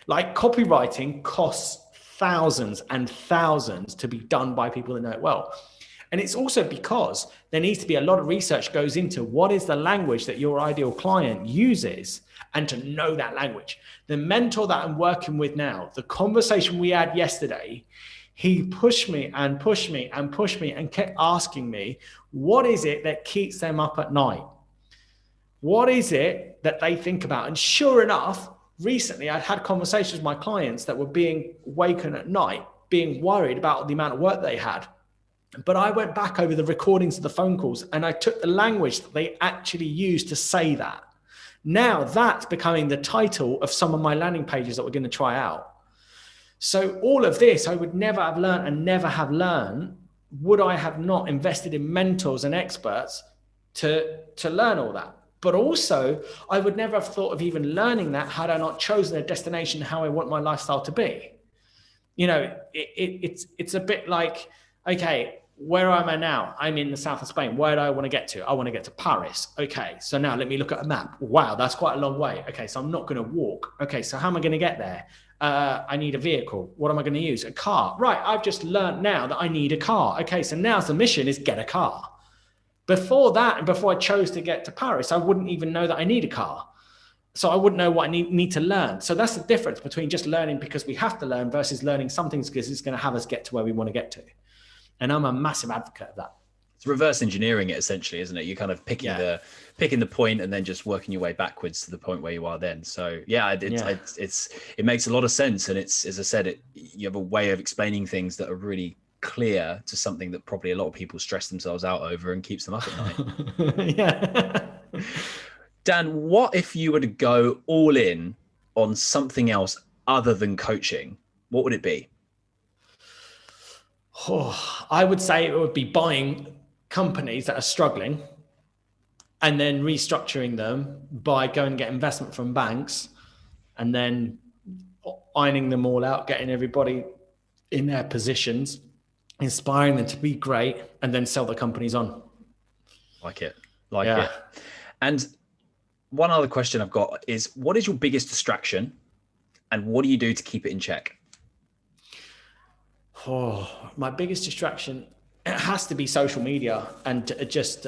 Like, copywriting costs thousands and thousands to be done by people that know it well. And it's also because there needs to be a lot of research goes into what is the language that your ideal client uses, and to know that language. The mentor that I'm working with now, the conversation we had yesterday, he pushed me and pushed me and pushed me and kept asking me, what is it that keeps them up at night? What is it that they think about? And sure enough, recently I'd had conversations with my clients that were being waken at night, being worried about the amount of work they had. But I went back over the recordings of the phone calls and I took the language that they actually used to say that. Now that's becoming the title of some of my landing pages that we're going to try out. So all of this I would never have learned and never have learned would I have not invested in mentors and experts to learn all that. But also, I would never have thought of even learning that had I not chosen a destination how I want my lifestyle to be. It's a bit like, okay, where am I now? I'm in the south of Spain. Where do I want to get to? I want to get to Paris. Okay, so now let me look at a map. Wow, that's quite a long way. Okay, so I'm not going to walk. Okay, so how am I going to get there? I need a vehicle. What am I going to use? A car. Right. I've just learned now that I need a car. Okay. So now the mission is get a car. Before that, and before I chose to get to Paris, I wouldn't even know that I need a car. So I wouldn't know what I need to learn. So that's the difference between just learning because we have to learn versus learning something because it's going to have us get to where we want to get to. And I'm a massive advocate of that. It's reverse engineering it essentially, isn't it? You're kind of picking the point and then just working your way backwards to the point where you are then. So it makes a lot of sense. And it's, as I said, you have a way of explaining things that are really clear to something that probably a lot of people stress themselves out over and keeps them up at night. Yeah. Dan, what if you were to go all in on something else other than coaching? What would it be? Oh, I would say it would be buying companies that are struggling and then restructuring them by going and get investment from banks and then ironing them all out, getting everybody in their positions, inspiring them to be great, and then sell the companies on. Like it. And one other question I've got is, what is your biggest distraction and what do you do to keep it in check? Oh, my biggest distraction, it has to be social media and just,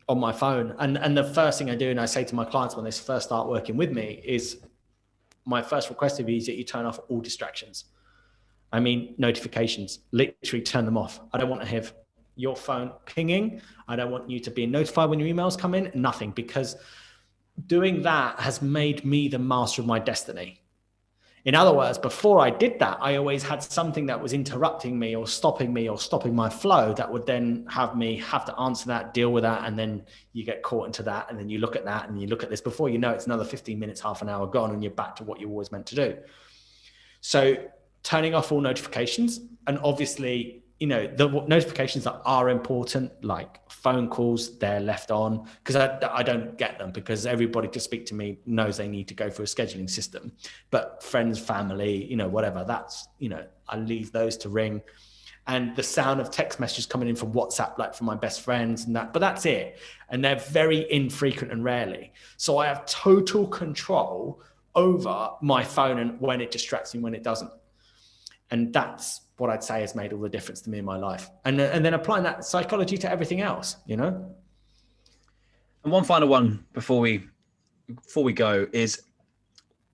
on my phone. And the first thing I do, and I say to my clients when they first start working with me, is my first request of you is that you turn off all distractions. I mean, notifications, literally turn them off. I don't want to have your phone pinging. I don't want you to be notified when your emails come in, nothing, because doing that has made me the master of my destiny. In other words, before I did that, I always had something that was interrupting me or stopping my flow that would then have me have to answer that, deal with that. And then you get caught into that. And then you look at that and you look at this. Before you know, it's another 15 minutes, half an hour gone, and you're back to what you always meant to do. So turning off all notifications, and obviously, the notifications that are important, like phone calls, they're left on because I don't get them, because everybody to speak to me knows they need to go through a scheduling system. But friends, family, whatever, that's, I leave those to ring. And the sound of text messages coming in from WhatsApp, like from my best friends and that, but that's it. And they're very infrequent and rarely. So I have total control over my phone and when it distracts me, when it doesn't. And that's what I'd say has made all the difference to me in my life. And then applying that psychology to everything else, And one final one before we go is,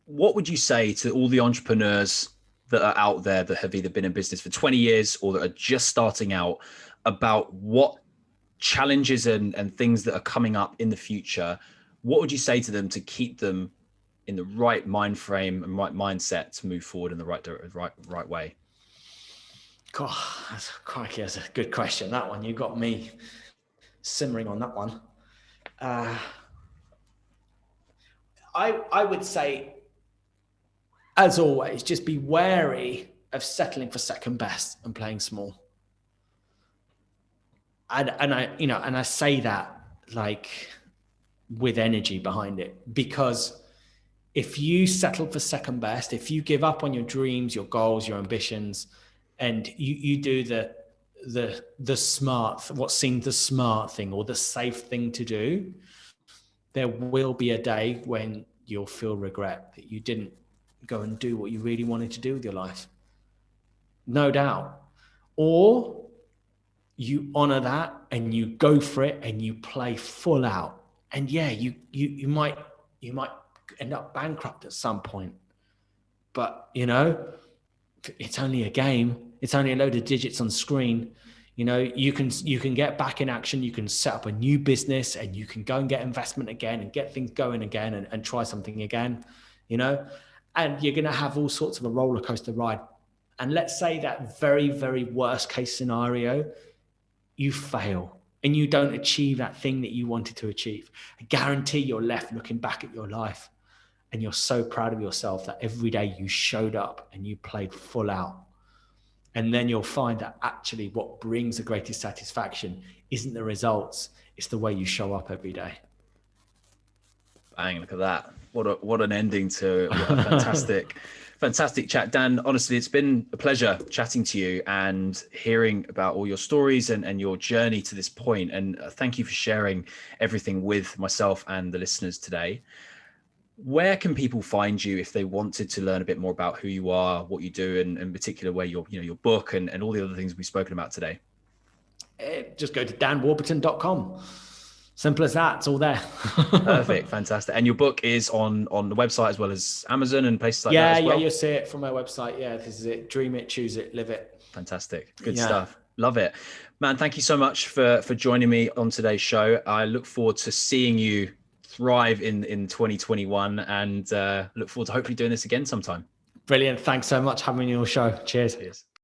what would you say to all the entrepreneurs that are out there that have either been in business for 20 years or that are just starting out, about what challenges and things that are coming up in the future? What would you say to them to keep them in the right mind frame and right mindset to move forward in the right way? God, that's a good question. That one, you got me simmering on that one. I would say, as always, just be wary of settling for second best and playing small. And I say that like with energy behind it, because if you settle for second best, if you give up on your dreams, your goals, your ambitions, and you do the smart, what seemed the smart thing or the safe thing to do, there will be a day when you'll feel regret that you didn't go and do what you really wanted to do with your life. No doubt. Or you honor that and you go for it and you play full out. And yeah, you might end up bankrupt at some point, but it's only a game. It's only a load of digits on screen. You can get back in action. You can set up a new business and you can go and get investment again and get things going again and try something again, and you're going to have all sorts of a roller coaster ride. And let's say that very, very worst case scenario, you fail and you don't achieve that thing that you wanted to achieve. I guarantee you're left looking back at your life and you're so proud of yourself that every day you showed up and you played full out. And then you'll find that actually what brings the greatest satisfaction isn't the results, it's the way you show up every day. Bang, look at that. What an ending to a fantastic chat. Dan, honestly, it's been a pleasure chatting to you and hearing about all your stories and your journey to this point. And thank you for sharing everything with myself and the listeners today. Where can people find you if they wanted to learn a bit more about who you are, what you do, and in particular where your book and all the other things we've spoken about today? Just go to danwarburton.com. Simple as that. It's all there. Perfect. Fantastic. And your book is on the website as well as Amazon and places like that as well? Yeah, you'll see it from my website. Yeah, this is it. Dream it, choose it, live it. Fantastic. Good stuff. Love it. Man, thank you so much for joining me on today's show. I look forward to seeing you thrive in 2021 and look forward to hopefully doing this again sometime. Brilliant. Thanks so much for having me on your show. Cheers. Cheers.